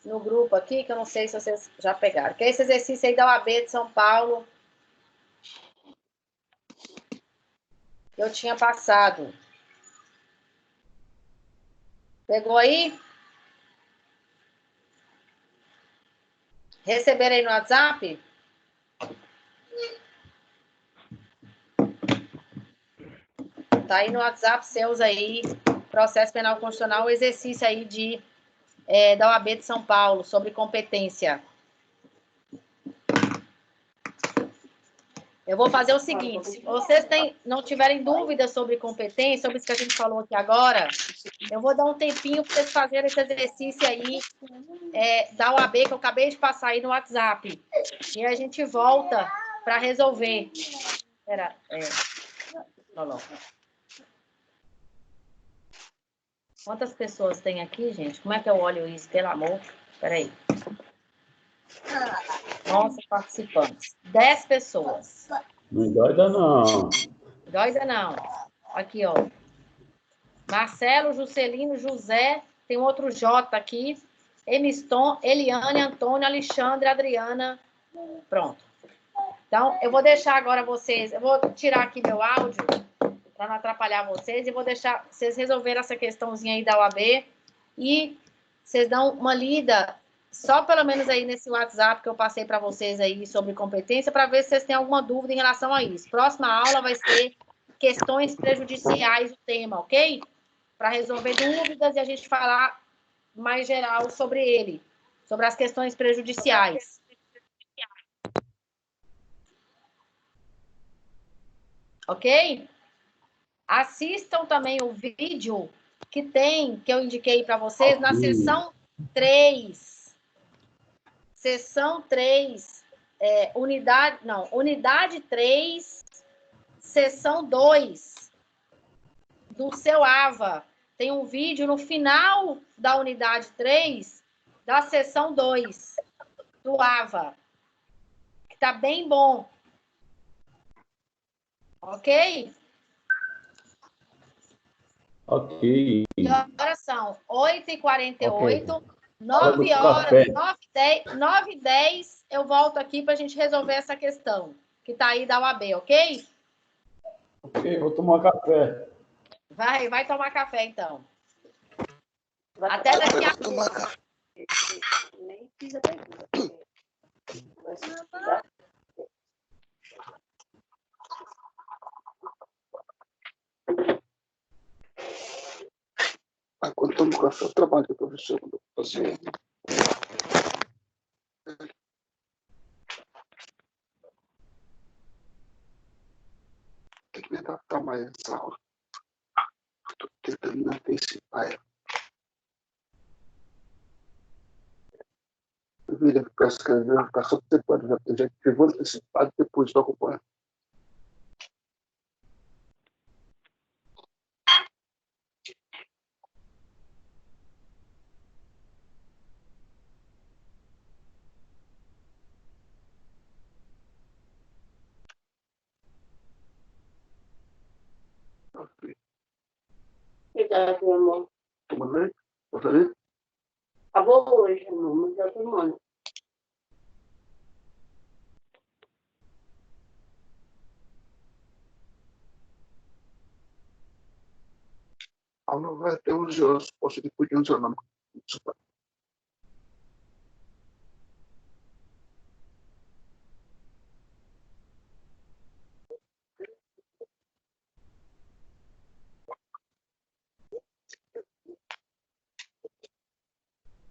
no grupo aqui, que eu não sei se vocês já pegaram. Que é esse exercício aí da OAB de São Paulo. Eu tinha passado. Pegou aí? Receberam aí no WhatsApp? Tá aí no WhatsApp seus aí, processo penal constitucional, o exercício aí da OAB de São Paulo, sobre competência. Eu vou fazer o seguinte, se vocês não tiverem dúvidas sobre competência, sobre isso que a gente falou aqui agora, Eu vou dar um tempinho para vocês fazerem esse exercício aí da OAB que eu acabei de passar aí no WhatsApp. E a gente volta para resolver. Espera, não. Quantas pessoas tem aqui, gente? Como é que eu olho isso? Pelo amor. Espera aí. Nossa, participantes. 10 pessoas. Não doida, não. Doida não. Aqui, ó. Marcelo, Juscelino, José, tem um outro J aqui. Emiston, Eliane, Antônio, Alexandre, Adriana. Pronto. Então, eu vou deixar agora vocês... Eu vou tirar aqui meu áudio para não atrapalhar vocês e vou deixar vocês resolverem essa questãozinha aí da UAB e vocês dão uma lida só pelo menos aí nesse WhatsApp que eu passei para vocês aí sobre competência para ver se vocês têm alguma dúvida em relação a isso. Próxima aula vai ser questões prejudiciais o tema, ok? Para resolver dúvidas e a gente falar mais geral sobre ele, sobre as questões prejudiciais. Ok? Assistam também o vídeo que eu indiquei para vocês na sessão 3. Sessão 3, unidade 3, sessão 2, do seu AVA. Tem um vídeo no final da unidade 3, da sessão 2, do AVA, que tá bem bom. Ok? Ok. E agora são 8h48, Ok. 9 horas, Café. 9h10, eu volto aqui para a gente resolver essa questão, que está aí da UAB, ok? Ok, vou tomar café. Vai tomar café, então. Até daqui a Tomar pouco. café. Nem fiz a pergunta. Quando eu tomo café, eu trabalho com o professor. Quando eu fazer. Tem que me adaptar mais essa aula. Estou tentando me antecipar. Vira ficar escrevendo, ficar só antecipando. Eu já escrevo antecipado e depois estou acompanhando. Obrigada, meu amor. Tomando bem? Pode ver? Acabou hoje, amor, mas já tomando. A aula vai até 11 horas. Posso ir depois de 11 horas. Não.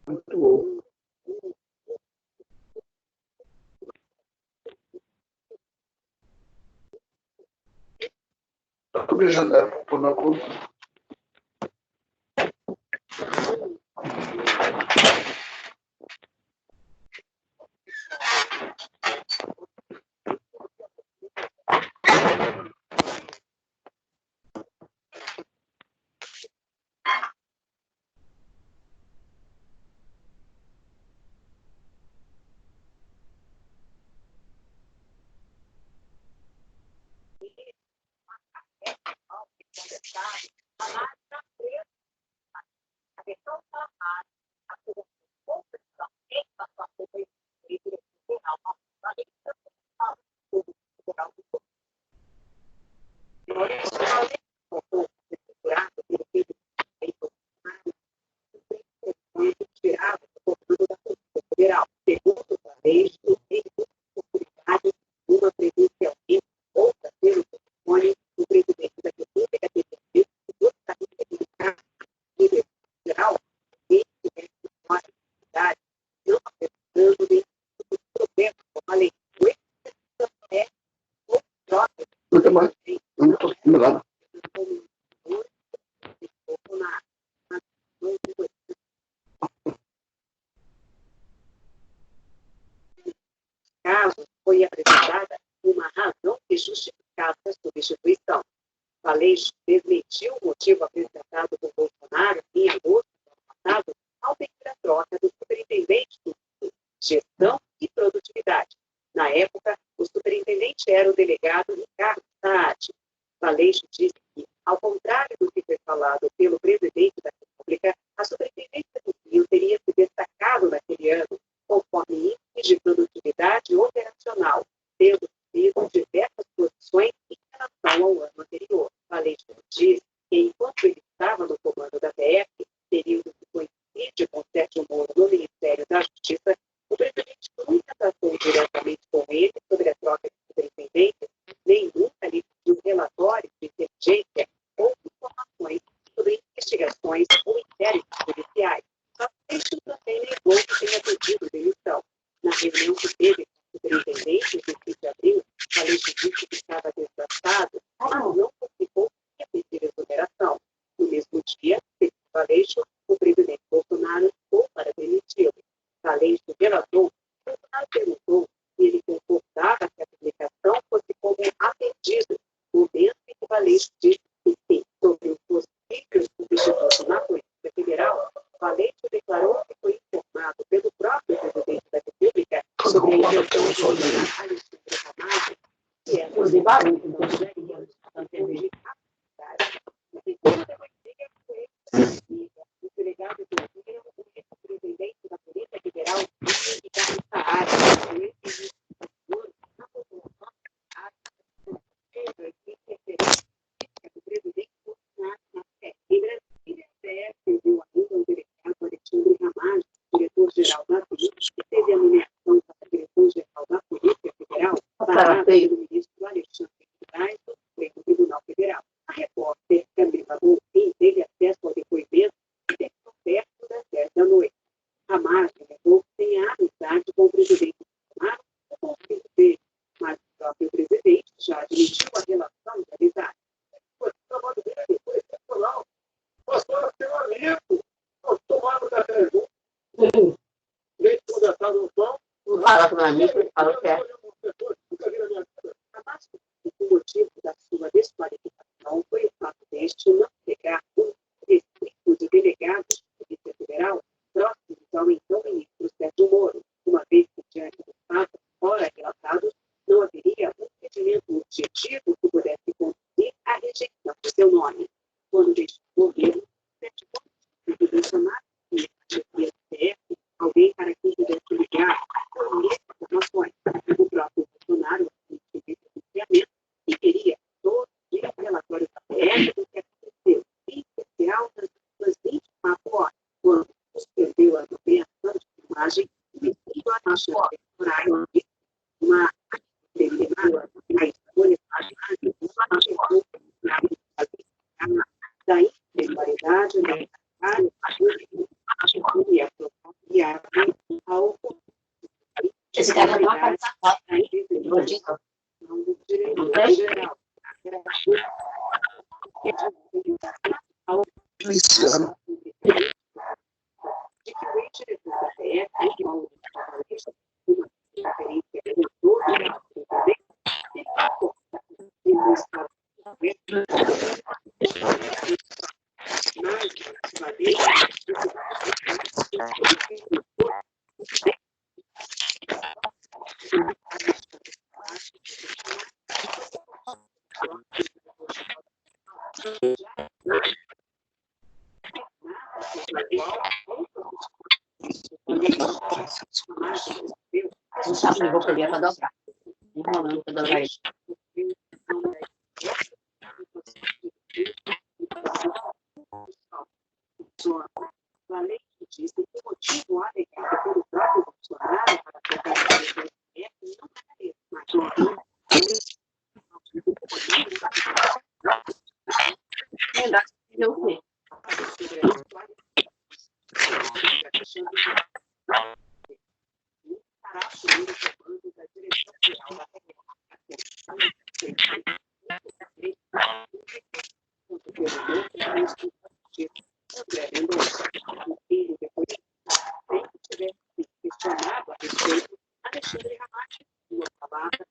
Muito bom. Tá tudo em janela, por na conta. época, o superintendente era o delegado Ricardo Saad. Valeixo disse que, ao contrário do que foi falado pelo presidente da República, a superintendência do Rio teria se destacado naquele ano, conforme índice de produtividade operacional, tendo sido diversas posições em relação ao ano anterior. Valeixo disse que, enquanto ele estava no comando da PF, período que coincide com Sérgio Moro no Ministério da Justiça, o presidente nunca tratou diretamente com ele sobre a troca de superintendentes, nem nunca lhe pediu relatórios de inteligência ou informações sobre investigações ou inquéritos policiais. Valeixo também negou que tenha pedido demissão. Na reunião que teve com o superintendente, em 15 de abril, Valeixo disse que estava desgastado, mas não participou de pedir exoneração. No mesmo dia, segundo Valeixo, o presidente Bolsonaro ficou para demiti-lo. Valeixo relatou que Bolsonaro perguntou se ele concordava que a publicação fosse como atendido, no momento em que Valeixo disse que sim, sobre o possível substituto na Polícia Federal. Valeixo declarou que foi informado pelo próprio presidente da República sobre a intenção de Alexandre Ramagem, que é o delegado do Rio, o ex-presidente da Polícia Federal, Ricardo Saad, o ex-ministro da população, o presidente Bolsonaro na fé. Em Brasília, a PF viu ainda o delegado Alexandre Ramagem, diretor-geral da Polícia, que teve a nomeação para diretor-geral da Polícia Federal, para o ministro Alexandre Moraes, do Supremo Tribunal Federal. A repórter Camila Bonfim teve acesso ao depoimento perto das 10 da noite. Ramagem negou que tenha amizade com o presidente Bolsonaro ou com o filho dele, mas o próprio presidente já admitiu a relação de amizade. Pastor, seu amigo, nós tomamos café junto, leite condensado no pão. Fala com o amigo e fala que é. O motivo da sua desqualificação foi o fato deste não pegar um distrito de delegados de Polícia Federal próximos ao então ministro Sérgio Moro, uma vez que, diante dos fatos fora relatados, não haveria um impedimento objetivo que pudesse conduzir à rejeição do seu nome. Quando deixou o governo, Sérgio Moro Bolsonaro e a chefia do PF, alguém para quem pudesse ligar, fornecer informações. O próprio Bolsonaro admitiu esse anunciamento e queria todos os relatórios da PF do que aconteceu, em especial nas últimas 24 horas, quando suspendeu a nomeação de imagem e pediu a taxa temporária de uma determinada a escolha da irregularidade da e a oportunidade Esse cara não vai passar do direito geral. Luciano. De que o ex-diretor da PF, Paulo Valeixo, uma referência em todo o estado não sabe que eu vou pegar para dobrar. Enrolando para dobrar isso. Valeixo disse que o motivo alegado pelo próprio Bolsonaro para trocar a PF não era esse, questionado a respeito, Alexandre Ramagem, sua palavra,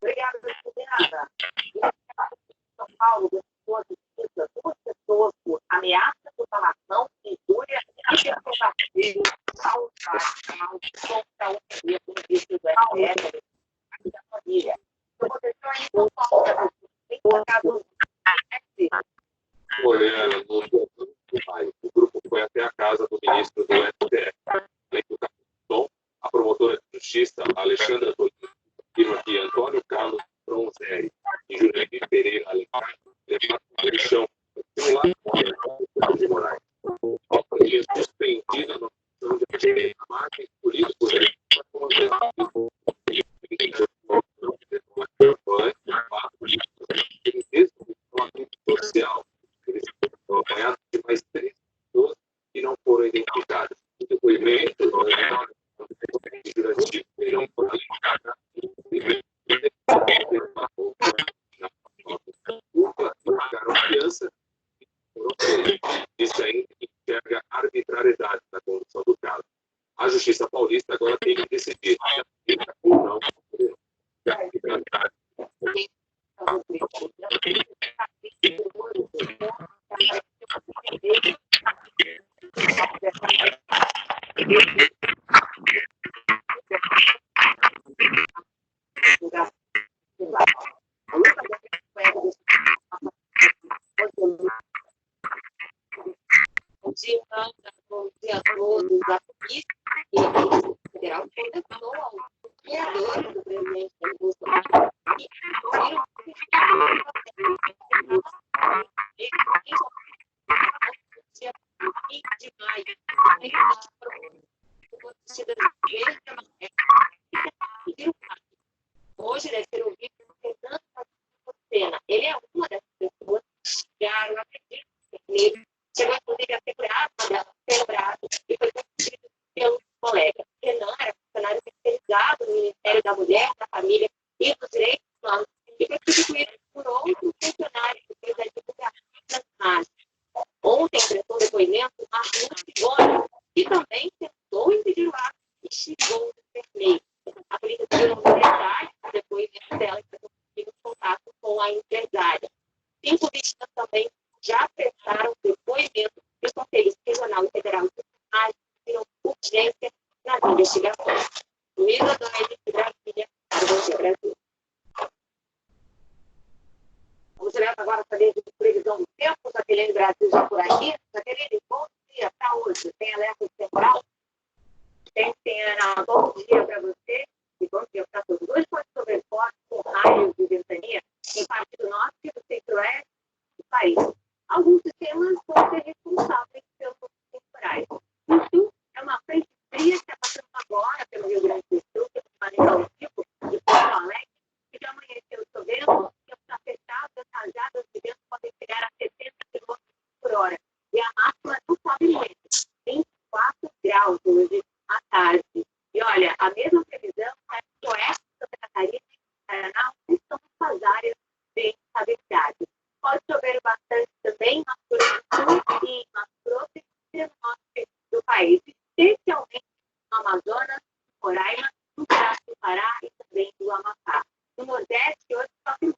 Obrigada, Juliana. São Paulo, duas pessoas por ameaça, difamação, injúria e tentativa contra o ministro do STF e da família. Aconteceu aí em São Paulo, tem colocado. O grupo foi até a casa do ministro do STF. Além do capitão, a promotora de justiça, Alexandra Tolini, afirma que Antônio Carlos Bronzeri e Jurandir Pereira Alencar levaram a lixão pelo lado de Moraes. A família suspendida na ação de direito à marca escolhido por ele social. Eles foram acompanhados de mais 3 pessoas que não foram identificadas. O depoimento de Jurandir não foram identificados. Pagaram criança e foram presos. Isso ainda enxerga a arbitrariedade da condução do caso. A Justiça Paulista agora tem que decidir se ou não. Bom dia a todos. A Polícia Federal condenou ao criador do presidente Bolsonaro e de maio, hoje deve ser ouvido Fernando Senna. Ele é uma dessas pessoas que eu acredito nele. Chegou inclusive a segurar pelo braço e foi conduzido pelo colega. Renan era funcionário especializado no Ministério da Mulher, da Família e dos Direitos Humanos e foi substituído por outro funcionário que fez a divulgação das imagens. Ontem prestou depoimento Marcos Sigoni, que também tentou impedir o ato e xingou o enfermeiro. A polícia pediu uma detalhe do depoimento dela e foi conseguido contato com a empresária. 5 vítimas também já prestaram depoimento dos conselhos regional e federal de tribunais que viram urgência nas investigações. Luísa Domenech de Brasília, para você, Brasil. Vamos direto agora para a previsão do tempo. Jaqueline Brasil já por aqui. Jaqueline, bom dia para hoje. Tem alerta temporal? Tem, bom dia para você. E bom dia para todos. Hoje pode chover forte com raios de ventania em parte do norte e do centro-oeste do país. Alguns sistemas vão ser responsáveis pelos temporais. No sul, é uma frente fria que está passando agora pelo Rio Grande do Sul, pelo Maranhão Chico e Porto Alegre, que já amanheceu chovendo, que está fechado, as rajadas de vento podem chegar a 70 km por hora. E a máxima não sobe muito, 24 graus hoje à tarde. E olha, a mesma previsão é que o oeste de Santa Catarina e Paraná estão nas áreas de instabilidade. Pode chover bastante também em Mato Grosso do Sul e Mato Grosso e no norte do país, especialmente no Amazonas, no Roraima, no pedaço do Pará e também do Amapá. No Nordeste, hoje chove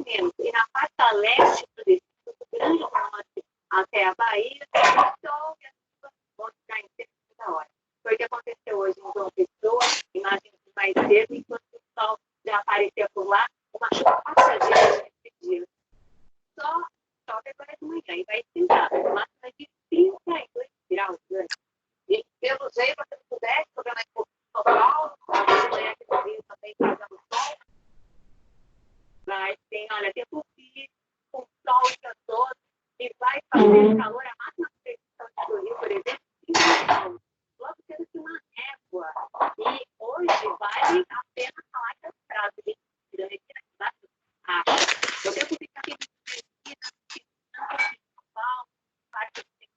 menos. E na faixa leste do Distrito do Grande Norte até a Bahia, o sol e a chuva vão ficar em 70 horas. Foi o que aconteceu hoje em João Pessoa, imagens de mais cedo, enquanto o sol já aparecia por lá, uma chuva passageira nesse dia. Só chove agora de manhã e vai esquentar, máxima de 32 graus. Né? E pelo jeito, se você puder, jogar mais um pouco de São Paulo, de manhã aqui no Rio também fazendo sol. Mas tem, olha, tempo frio, com sol o dia todo, e vai fazer calor, a máxima previsão do Rio, por exemplo, 30 graus. Logo cedo que uma régua. E hoje vale a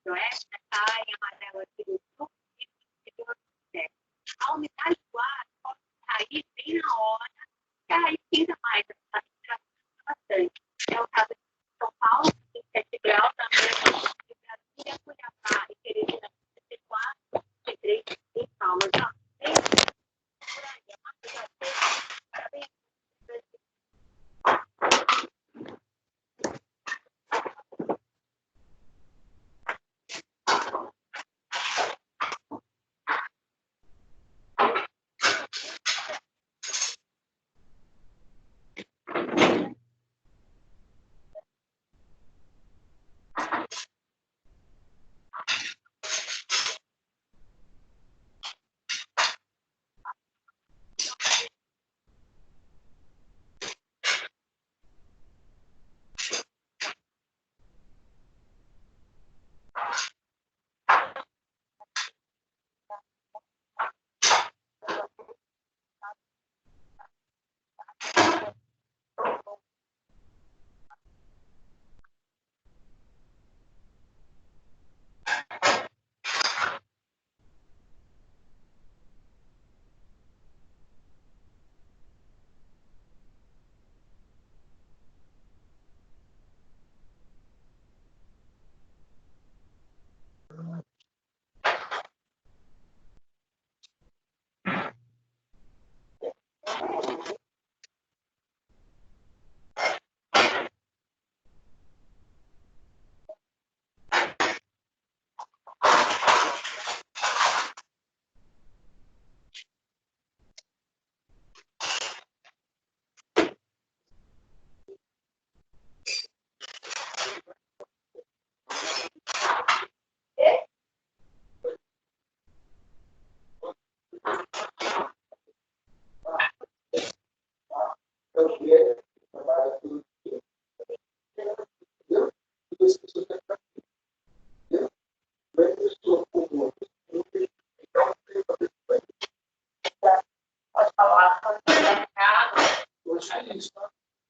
centro-oeste, essa área amarela aqui do sul, e do norte. A umidade do ar pode cair bem na hora, e aí fica mais, a temperatura bastante. É o caso de São Paulo, 27 graus, na mesma de Brasília, Cuiabá e Teresina, 34, 33, em Palmas, ó. Por aí, é uma coisa bem.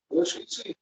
Eu achei isso aí.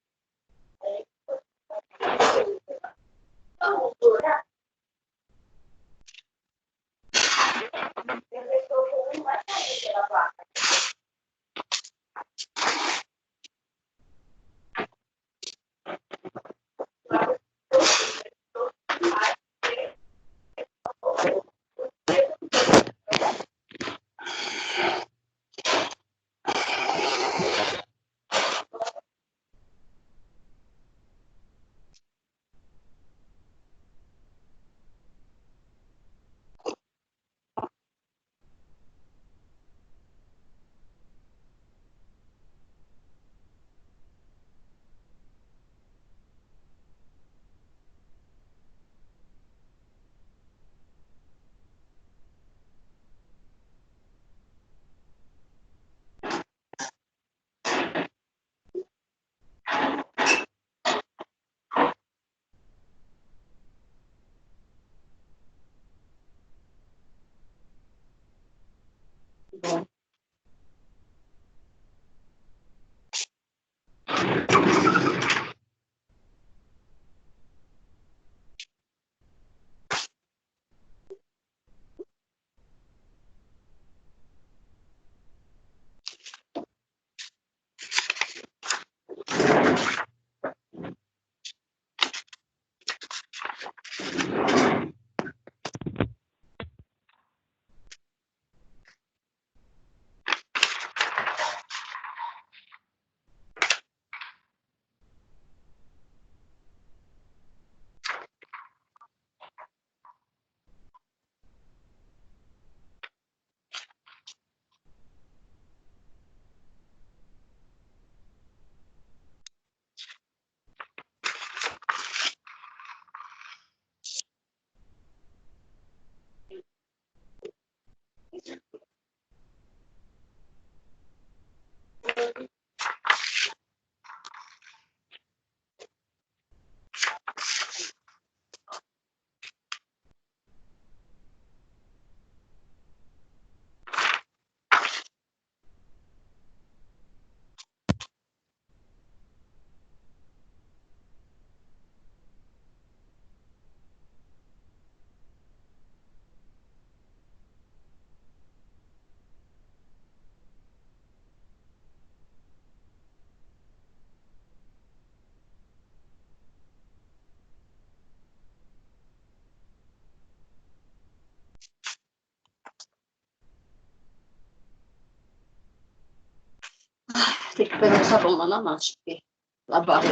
Tem que pegar o sabão lá na mão, porque lavar.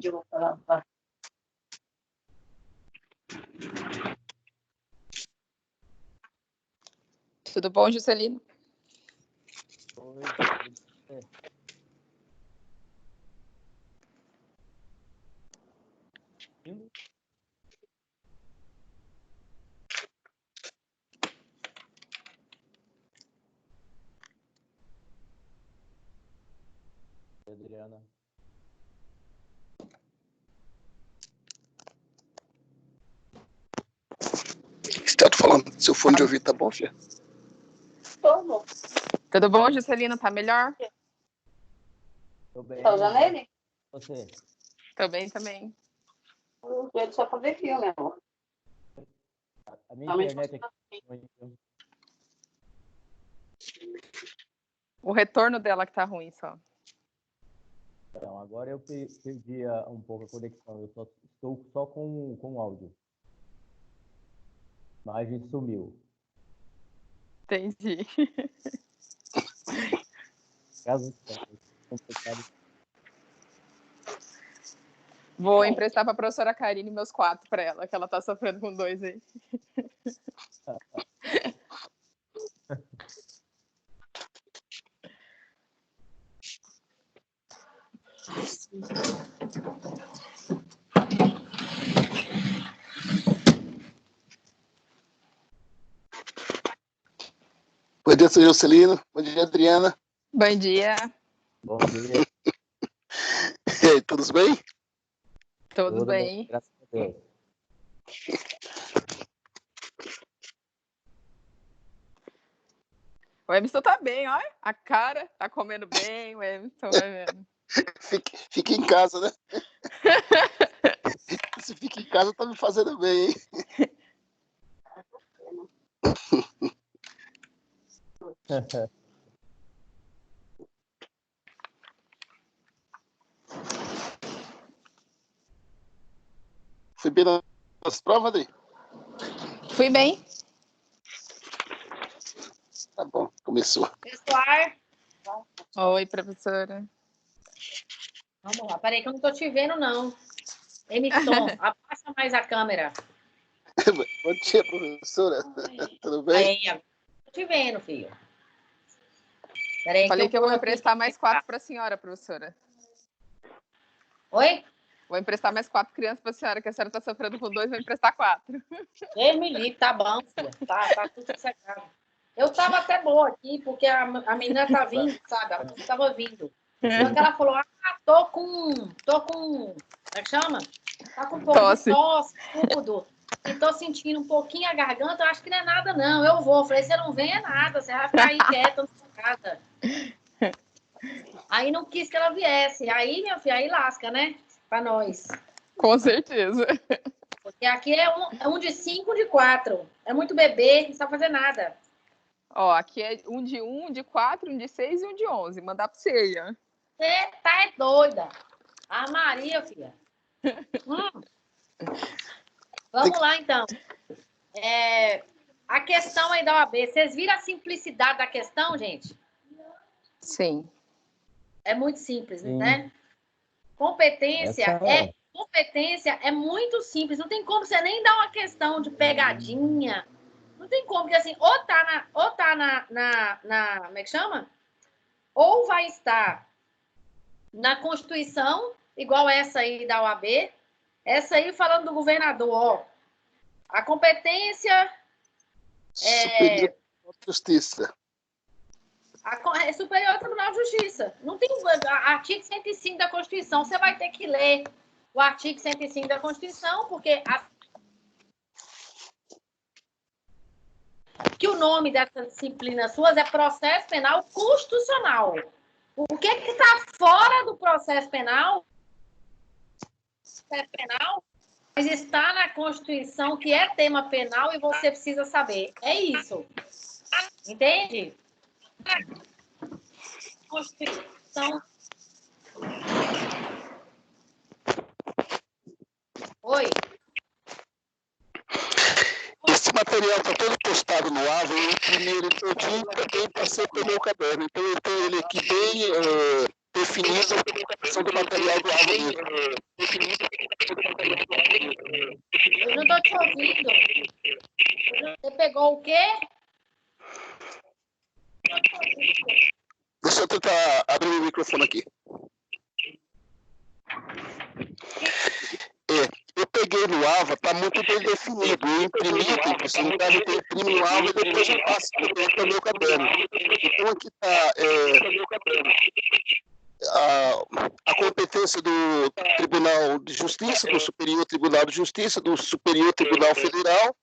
Eu vou lavar. Tudo bom, Juscelino? Oi. Adriana. Está falando, seu fone de ouvido tá bom, filha? Como? Tudo bom, Juscelino? Tá melhor? Tô bem. Tá usando ele? Você? Tô bem também. Ele só pra ver filme, amor. A minha internet aqui. O retorno dela que tá ruim só. Então, agora eu perdi um pouco a conexão. Eu só estou só com áudio. A imagem sumiu. Entendi. Caso complicado. Vou emprestar pra professora Karine meus 4 pra ela, que ela tá sofrendo com 2 aí. Bom dia, seu Juscelino. Bom dia, Adriana. Bom dia. Bom dia. E aí, tudo bem? Tudo bem. Graças a Deus. O Emerson tá bem, ó. A cara tá comendo bem, o Emerson vai vendo. Fica em casa, né? Se fica em casa, tá me fazendo bem, hein? Fui bem nas provas, Adri? Fui bem. Tá bom, começou. Pessoal, Oi, professora. vamos lá. Peraí que eu não tô te vendo, não. Emerson, abaixa mais a câmera. Bom dia, professora. Tudo bem? Aí, agora tô te vendo, filho. Peraí Falei que eu vou aqui. emprestar mais 4 pra senhora, professora. Oi? Vou emprestar mais 4 crianças pra senhora, que a senhora tá sofrendo com 2, vou emprestar 4. Deus me livre, tá bom, filha. Tá tudo sossegado. Eu tava até boa aqui, porque a menina tá vindo, sabe? A menina tava vindo. Só que ela falou, tô com... Como é que chama? Tá com um pouco de tosse, tudo. E tô sentindo um pouquinho a garganta, eu acho que não é nada, não. Eu vou. Falei, você não vem é nada, você vai ficar aí quieta na sua casa. Aí não quis que ela viesse. Aí, minha filha, aí lasca, né? Pra nós. Com certeza. Porque aqui é um de 5, um de 4. É muito bebê, não sabe fazer nada. Ó, aqui é um de 1, um de 4, um de 6 e um de 11. Mandar pra você aí, ó. Você tá doida. A Maria, filha. Vamos lá, então. A questão aí da OAB. Vocês viram a simplicidade da questão, gente? Sim. É muito simples, Sim. né? Competência é muito simples. Não tem como você nem dar uma questão de pegadinha. Não tem como, porque assim, ou tá na como é que chama? Ou vai estar na Constituição, igual essa aí da OAB. Essa aí falando do governador, ó. A competência Superior à Justiça. É superior ao Tribunal de Justiça. Não tem artigo 105 da Constituição. Você vai ter que ler o artigo 105 da Constituição, porque que o nome dessa disciplina suas é processo penal constitucional. O que está fora do processo penal? É penal, mas está na Constituição, que é tema penal, e você precisa saber. É isso. Entende? Constituição. Oi. Esse material está todo postado no Ava, eu imprimi ele todinho também passei pelo meu caderno. Então eu tenho ele aqui bem definido a questão do material do AVA mesmo. Eu não estou te ouvindo. Você pegou o quê? Deixa eu tentar abrir o microfone aqui. Eu peguei no AVA, está muito bem definido. Eu imprimi, você não deve ter imprimido no AVA e depois eu passo para o meu caderno. Então aqui está a competência do Tribunal de Justiça, do Superior Tribunal de Justiça, do Superior Tribunal Federal,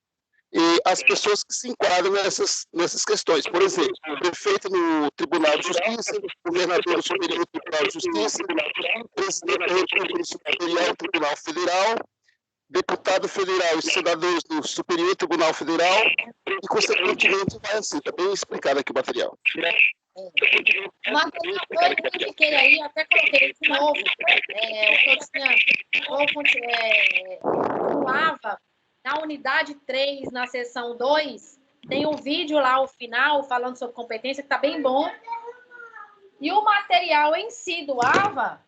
e as pessoas que se enquadram nessas questões. Por exemplo, o prefeito no Tribunal de Justiça, o governador do Superior Tribunal de Justiça, o presidente da República do Superior Tribunal Federal, deputado federal e senadores do Superior Tribunal Federal, e, consequentemente, vai assim. Está bem explicado aqui o material. O material eu verifiquei aí, até coloquei de novo, o que eu tinha no AVA, na unidade 3, na seção 2, tem um vídeo lá ao final, falando sobre competência, que está bem bom. E o material em si do AVA,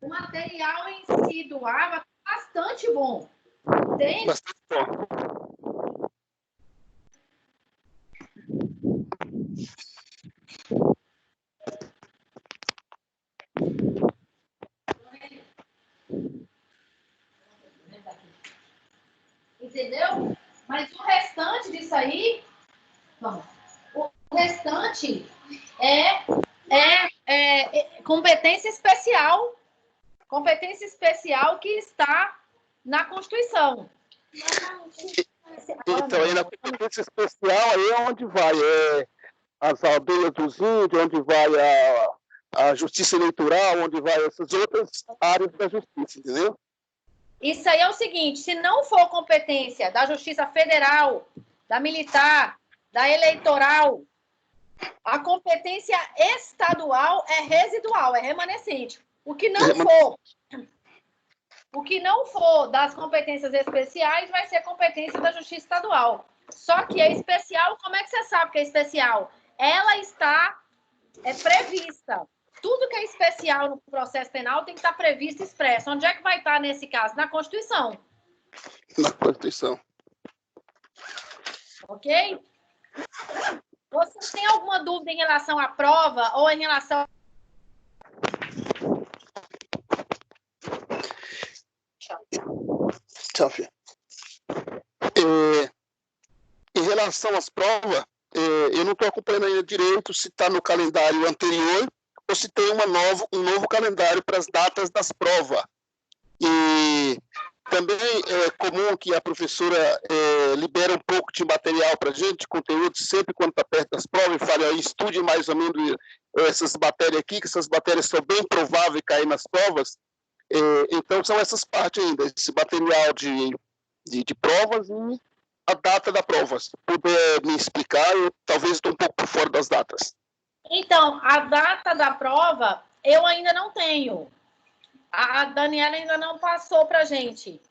está bastante bom. Entende? Bastante bom. Entendeu? Mas o restante disso aí, o restante é competência especial. Competência especial que está na Constituição. Então, aí na competência especial, aí é onde vai as aldeias dos índios, onde vai a justiça eleitoral, onde vai essas outras áreas da justiça, entendeu? Isso aí é o seguinte, se não for competência da Justiça Federal, da Militar, da Eleitoral, a competência estadual é residual, é remanescente. O que não for das competências especiais vai ser competência da Justiça Estadual. Só que é especial, como é que você sabe que é especial? Ela está prevista. Tudo que é especial no processo penal tem que estar previsto e expresso. Onde é que vai estar nesse caso? Na Constituição. Na Constituição. Ok? Vocês têm alguma dúvida em relação à prova ou em relação... Tchau, filho. Em relação às provas, eu não estou acompanhando ainda direito se está no calendário anterior ou se tem um novo calendário para as datas das provas. E também é comum que a professora libere um pouco de material para a gente, de conteúdo, sempre quando está perto das provas, e fala, estude mais ou menos essas matérias aqui, que essas matérias são bem prováveis de cair nas provas. Então, são essas partes ainda, esse material de provas e a data da prova. Se puder me explicar, eu talvez estou um pouco por fora das datas. Então, a data da prova, eu ainda não tenho. A Daniela ainda não passou para a gente.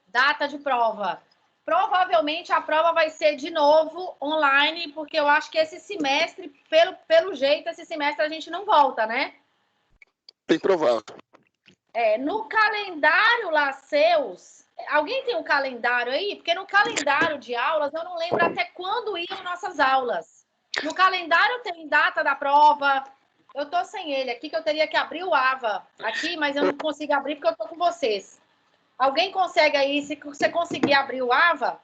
Data de prova. Provavelmente a prova vai ser de novo online, porque eu acho que esse semestre, pelo jeito, esse semestre a gente não volta, né? Bem provável. No calendário lá seus, alguém tem um calendário aí? Porque no calendário de aulas, eu não lembro até quando iam nossas aulas. No calendário tem data da prova. Eu estou sem ele aqui, que eu teria que abrir o AVA aqui, mas eu não consigo abrir porque eu estou com vocês. Alguém consegue aí, se você conseguir abrir o AVA,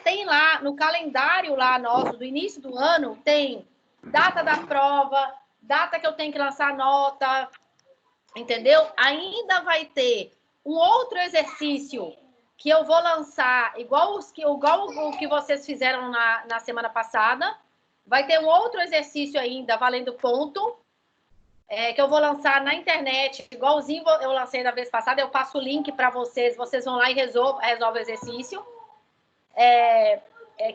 tem lá, no calendário lá nosso, do início do ano, tem data da prova, data que eu tenho que lançar nota, entendeu? Ainda vai ter um outro exercício que eu vou lançar, igual o que vocês fizeram na semana passada. Vai ter um outro exercício ainda, valendo ponto, que eu vou lançar na internet, igualzinho eu lancei da vez passada. Eu passo o link para vocês vão lá e resolvem o exercício.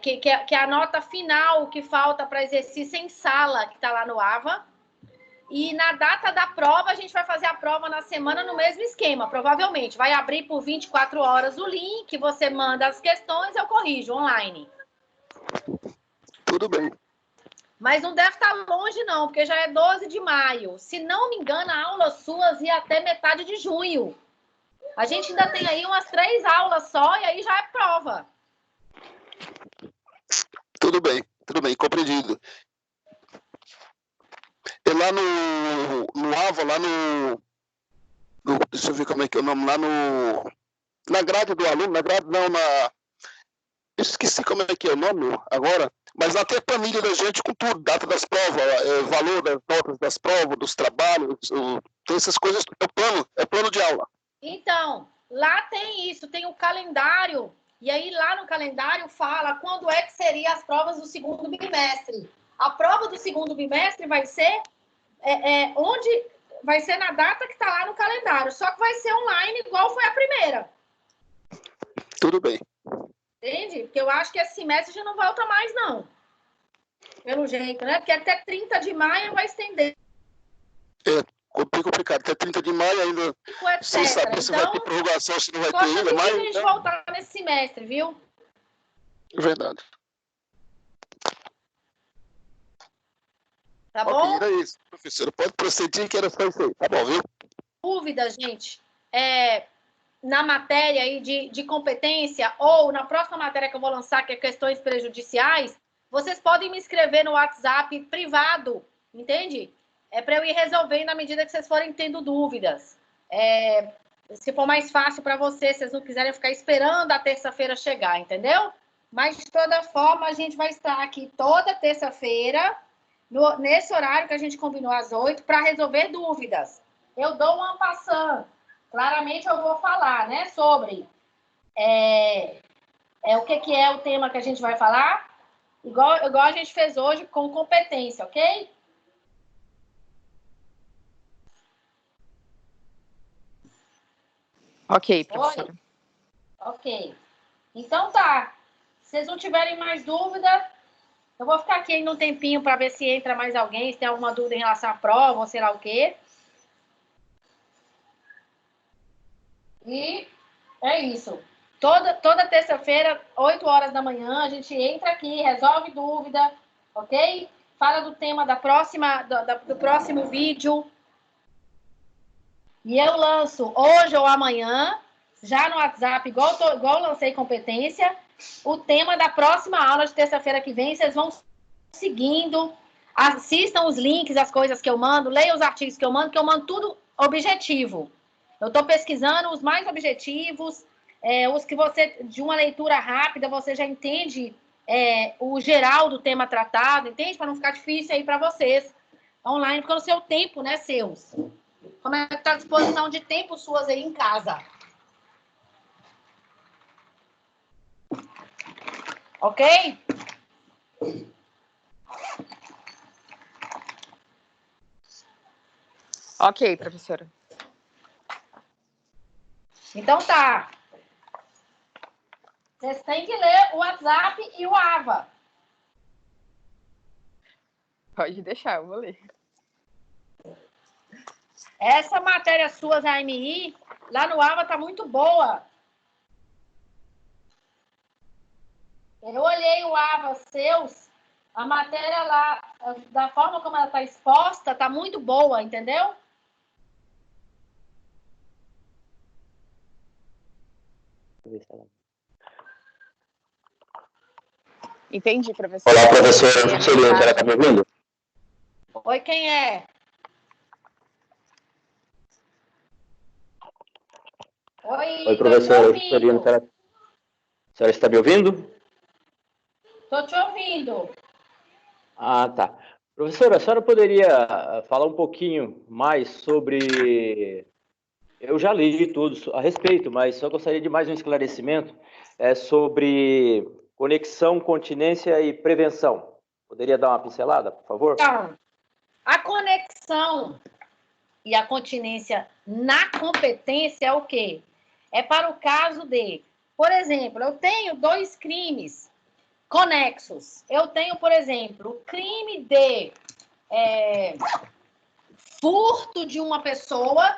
Que é a nota final que falta para exercício em sala, que está lá no AVA. E na data da prova, a gente vai fazer a prova na semana no mesmo esquema, provavelmente. Vai abrir por 24 horas o link, você manda as questões, eu corrijo online. Tudo bem. Mas não deve estar longe, não, porque já é 12 de maio. Se não me engano, a aula suas ia até metade de junho. A gente ainda tem aí umas 3 aulas só e aí já é prova. Tudo bem, compreendido. E lá no AVA, lá no deixa eu ver como é que é o nome, lá na grade do aluno, na grade não, esqueci como é que é o nome agora, mas lá tem a planilha da gente com tudo, data das provas, valor das notas das provas, dos trabalhos, tem essas coisas, é plano de aula. Então, lá tem isso, tem o calendário, e aí lá no calendário fala quando é que seriam as provas do segundo bimestre. A prova do segundo bimestre vai ser onde vai ser na data que está lá no calendário, só que vai ser online igual foi a primeira. Tudo bem. Entende? Porque eu acho que esse semestre já não volta mais, não. Pelo jeito, né? Porque até 30 de maio vai estender. Bem complicado, até 30 de maio ainda, sem saber se vai ter prorrogação, se não vai ter ainda, mas... a gente voltar nesse semestre, viu? Verdade. Tá bom? Era isso, professora. Pode proceder, que era só isso aí. Tá bom, viu? Dúvida, gente, na matéria aí de competência ou na próxima matéria que eu vou lançar, que é questões prejudiciais, vocês podem me escrever no WhatsApp privado, entende? Para eu ir resolvendo à medida que vocês forem tendo dúvidas. Se for mais fácil para vocês, se vocês não quiserem ficar esperando a terça-feira chegar, entendeu? Mas, de toda forma, a gente vai estar aqui toda terça-feira, nesse horário que a gente combinou às 8, para resolver dúvidas. Eu dou uma passando. Claramente eu vou falar, né, sobre o que é o tema que a gente vai falar, igual a gente fez hoje com competência, ok? Ok, professora. Oi? Ok. Então tá. Se vocês não tiverem mais dúvida, eu vou ficar aqui ainda um tempinho para ver se entra mais alguém, se tem alguma dúvida em relação à prova ou sei lá o quê. E é isso. Toda terça-feira, 8 horas da manhã, a gente entra aqui, resolve dúvida, ok? Fala do tema do próximo vídeo. E eu lanço hoje ou amanhã, já no WhatsApp, igual eu lancei competência, o tema da próxima aula de terça-feira que vem. Vocês vão seguindo, assistam os links, as coisas que eu mando, leiam os artigos que eu mando tudo objetivo. Eu estou pesquisando os mais objetivos, os que você, de uma leitura rápida, você já entende o geral do tema tratado, entende? Para não ficar difícil aí para vocês, online, porque é o seu tempo, né, seus. Como é que está a disposição de tempo suas aí em casa? Ok? Ok, professora. Então tá. Vocês têm que ler o WhatsApp e o AVA. Pode deixar, eu vou ler. Essa matéria suas AMI, lá no AVA tá muito boa. Eu olhei o AVA seus, a matéria lá, da forma como ela tá exposta, tá muito boa, entendeu? Entendi, professora. Olá, professora Juscelino, ela está me ouvindo? Oi, quem é? Oi, professora Juscelino, a senhora está me ouvindo? Estou te ouvindo. Ah, tá. Professora, a senhora poderia falar um pouquinho mais sobre... Eu já li tudo a respeito, mas só gostaria de mais um esclarecimento sobre conexão, continência e prevenção. Poderia dar uma pincelada, por favor? Então, a conexão e a continência na competência é o quê? É para o caso de, por exemplo, eu tenho 2 crimes conexos. Eu tenho, por exemplo, o crime de furto de uma pessoa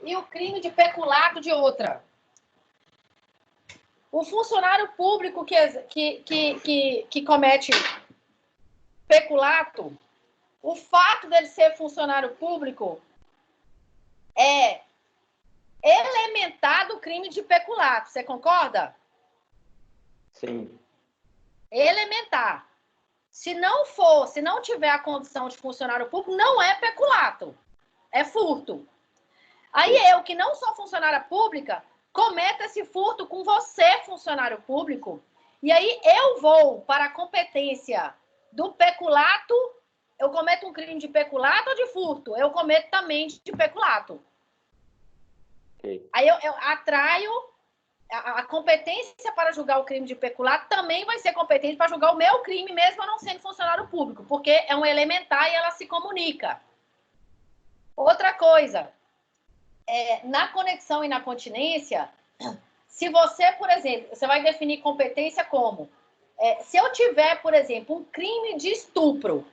e o crime de peculato de outra. O funcionário público que comete peculato, o fato dele ser funcionário público é elementar do crime de peculato. Você concorda? Sim. Elementar. Se não for, se não tiver a condição de funcionário público, não é peculato. É furto. Aí eu, que não sou funcionária pública, cometo esse furto com você, funcionário público, e aí eu vou para a competência do peculato. Eu cometo um crime de peculato ou de furto? Eu cometo também de peculato. Okay. Aí eu atraio a competência para julgar o crime de peculato, também vai ser competente para julgar o meu crime, mesmo eu não sendo funcionário público, porque é um elementar e ela se comunica. Outra coisa, na conexão e na continência, se você, por exemplo, você vai definir competência como, se eu tiver, por exemplo, um crime de estupro,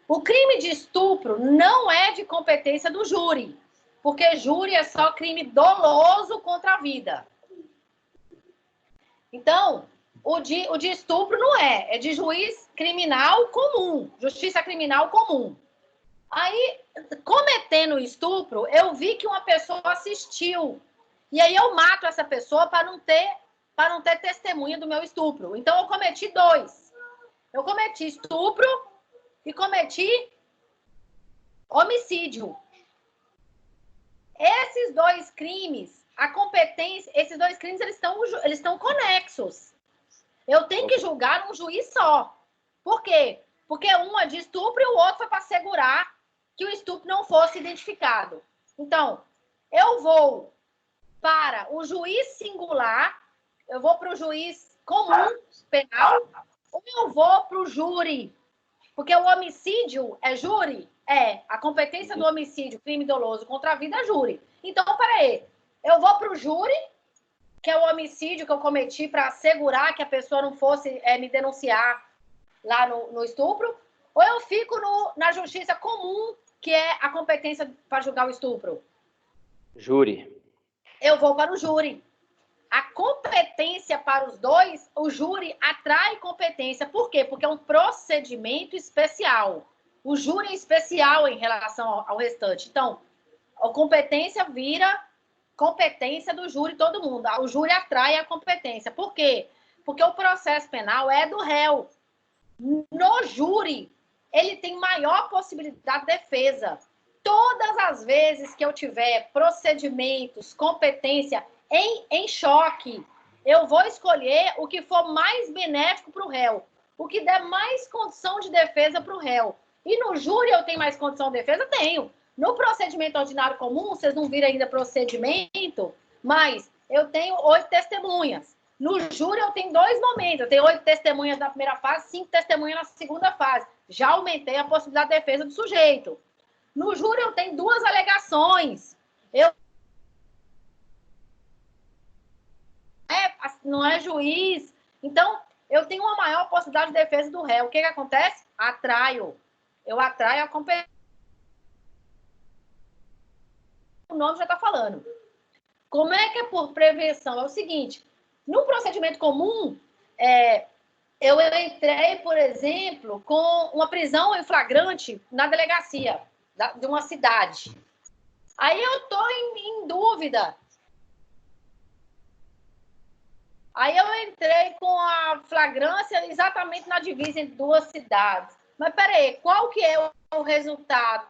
o crime de estupro não é de competência do júri, porque júri é só crime doloso contra a vida. Então, o de estupro não é de juiz criminal comum, justiça criminal comum. Aí, cometendo estupro, eu vi que uma pessoa assistiu. E aí eu mato essa pessoa para não ter testemunha do meu estupro. Então, eu cometi 2. Eu cometi estupro e cometi homicídio. Esses 2 crimes, a competência, esses 2 crimes, eles estão conexos. Eu tenho que julgar um juiz só. Por quê? Porque um é de estupro e o outro foi para assegurar que o estupro não fosse identificado. Então, eu vou para o juiz singular, eu vou para o juiz comum, penal, ou eu vou para o júri? Porque o homicídio é júri? A competência do homicídio, crime doloso contra a vida é júri. Então, peraí, eu vou para o júri, que é o homicídio que eu cometi para assegurar que a pessoa não fosse me denunciar lá no estupro, ou eu fico na justiça comum, que é a competência para julgar o estupro? Júri. Eu vou para o júri. A competência para os 2, o júri atrai competência. Por quê? Porque é um procedimento especial. O júri é especial em relação ao restante. Então, a competência vira competência do júri, todo mundo. O júri atrai a competência. Por quê? Porque o processo penal é do réu. No júri, ele tem maior possibilidade de defesa. Todas as vezes que eu tiver procedimentos, competência em choque, eu vou escolher o que for mais benéfico para o réu, o que der mais condição de defesa para o réu. E no júri eu tenho mais condição de defesa? Tenho. No procedimento ordinário comum, vocês não viram ainda procedimento, mas eu tenho 8 testemunhas. No júri eu tenho 2 momentos. Eu tenho 8 testemunhas na primeira fase, 5 testemunhas na segunda fase. Já aumentei a possibilidade de defesa do sujeito. No júri eu tenho 2 alegações. Não é juiz. Então, eu tenho uma maior possibilidade de defesa do réu. O que acontece? Atraio. Eu atraio a competência. O nome já está falando. Como é que é por prevenção? É o seguinte, no procedimento comum, eu entrei, por exemplo, com uma prisão em flagrante na delegacia de uma cidade. Aí eu estou em dúvida. Aí eu entrei com a flagrância exatamente na divisa entre 2 cidades. Mas peraí, qual que é o resultado?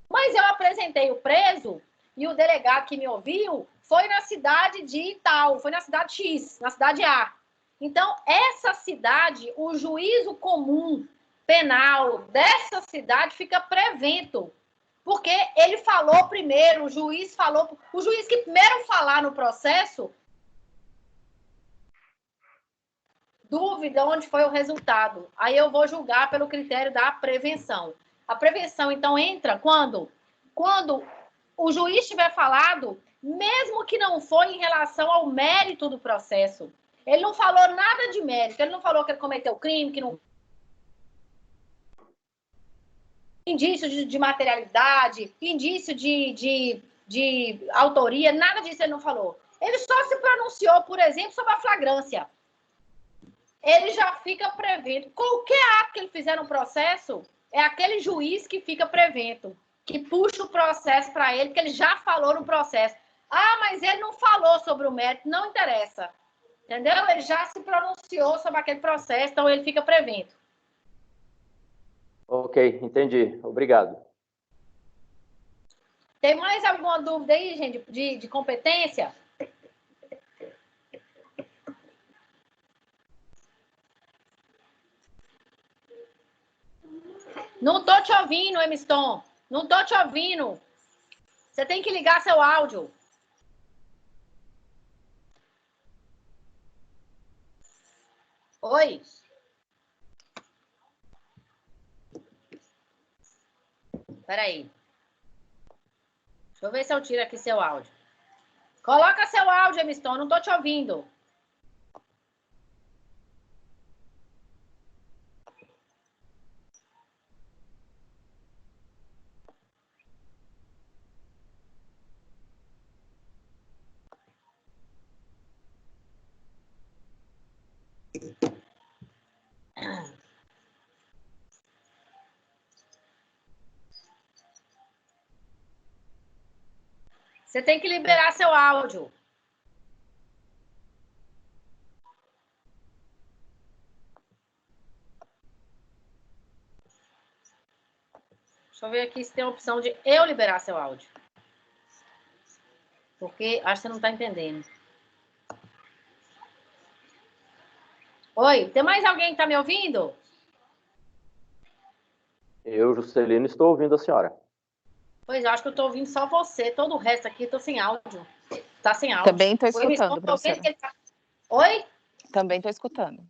Mas eu apresentei o preso e o delegado que me ouviu foi na cidade de tal, foi na cidade X, na cidade A. Então, essa cidade, o juízo comum penal dessa cidade fica prevento. Porque ele falou primeiro, o juiz que primeiro falar no processo, dúvida onde foi o resultado. Aí eu vou julgar pelo critério da prevenção. A prevenção, então, entra quando o juiz tiver falado, mesmo que não foi em relação ao mérito do processo. Ele não falou nada de mérito, ele não falou que ele cometeu crime, que não... Indício de materialidade, indício de autoria, nada disso ele não falou. Ele só se pronunciou, por exemplo, sobre a flagrância. ele já fica prevento. Qualquer ato que ele fizer no processo, é aquele juiz que fica prevento, que puxa o processo para ele, porque ele já falou no processo. Ah, mas ele não falou sobre o mérito, não interessa. Entendeu? Ele já se pronunciou sobre aquele processo, então ele fica prevento. Ok, entendi. Obrigado. Tem mais alguma dúvida aí, gente, de competência? Não tô te ouvindo, Emiston. Não tô te ouvindo. Você tem que ligar seu áudio. Oi? Peraí. Deixa eu ver se eu tiro aqui seu áudio. Coloca seu áudio, Emiston. Não tô te ouvindo. Você tem que liberar seu áudio. Deixa eu ver aqui se tem a opção de eu liberar seu áudio. Porque acho que você não está entendendo. Oi, tem mais alguém que está me ouvindo? Eu, Juscelino, estou ouvindo a senhora. Pois eu acho que eu estou ouvindo só você. Todo o resto aqui estou sem áudio. Tá sem áudio. Também estou escutando, professora. Oi? Também estou escutando.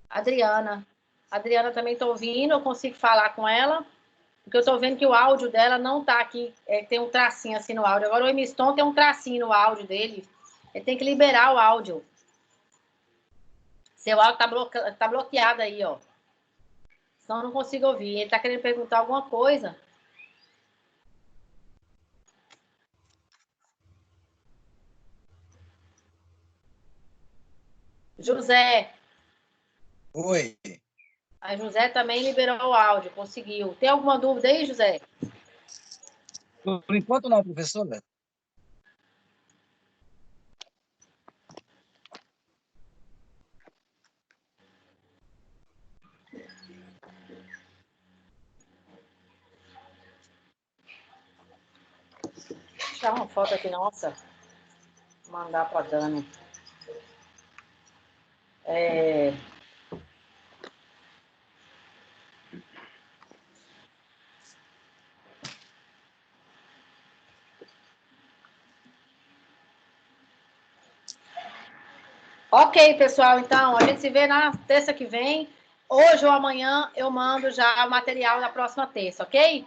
Adriana. Adriana também estou ouvindo. Eu consigo falar com ela. Porque eu estou vendo que o áudio dela não está aqui. Tem um tracinho assim no áudio. Agora o Emiston tem um tracinho no áudio dele. Ele tem que liberar o áudio. Seu áudio tá bloqueado aí, ó. Senão eu não consigo ouvir. Ele está querendo perguntar alguma coisa. José. Oi. A José também liberou o áudio, conseguiu. Tem alguma dúvida aí, José? Por enquanto não, professora. Deixa eu tirar uma foto aqui, nossa. Vou mandar para a Dani. Ok, pessoal. Então, a gente se vê na terça que vem. Hoje ou amanhã eu mando já o material da próxima terça, ok?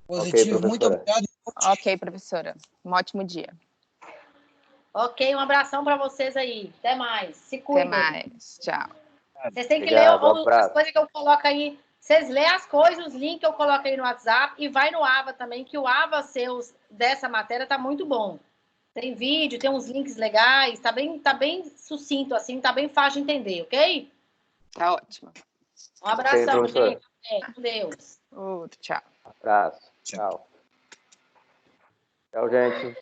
Positivo, okay, muito obrigado. Ok, professora. Um ótimo dia. Ok, um abração para vocês aí. Até mais. Se cuidem. Até mais. Tchau. Vocês têm que Obrigado, ler as coisas que eu coloco aí. Vocês lêem as coisas, os links que eu coloco aí no WhatsApp e vai no AVA também, que o AVA seus dessa matéria tá muito bom. Tem vídeo, tem uns links legais, tá bem sucinto assim, tá bem fácil de entender, ok? Tá ótimo. Um abração, okay, gente. Com Deus. Outro, tchau. Abraço. Tchau. Tchau, gente.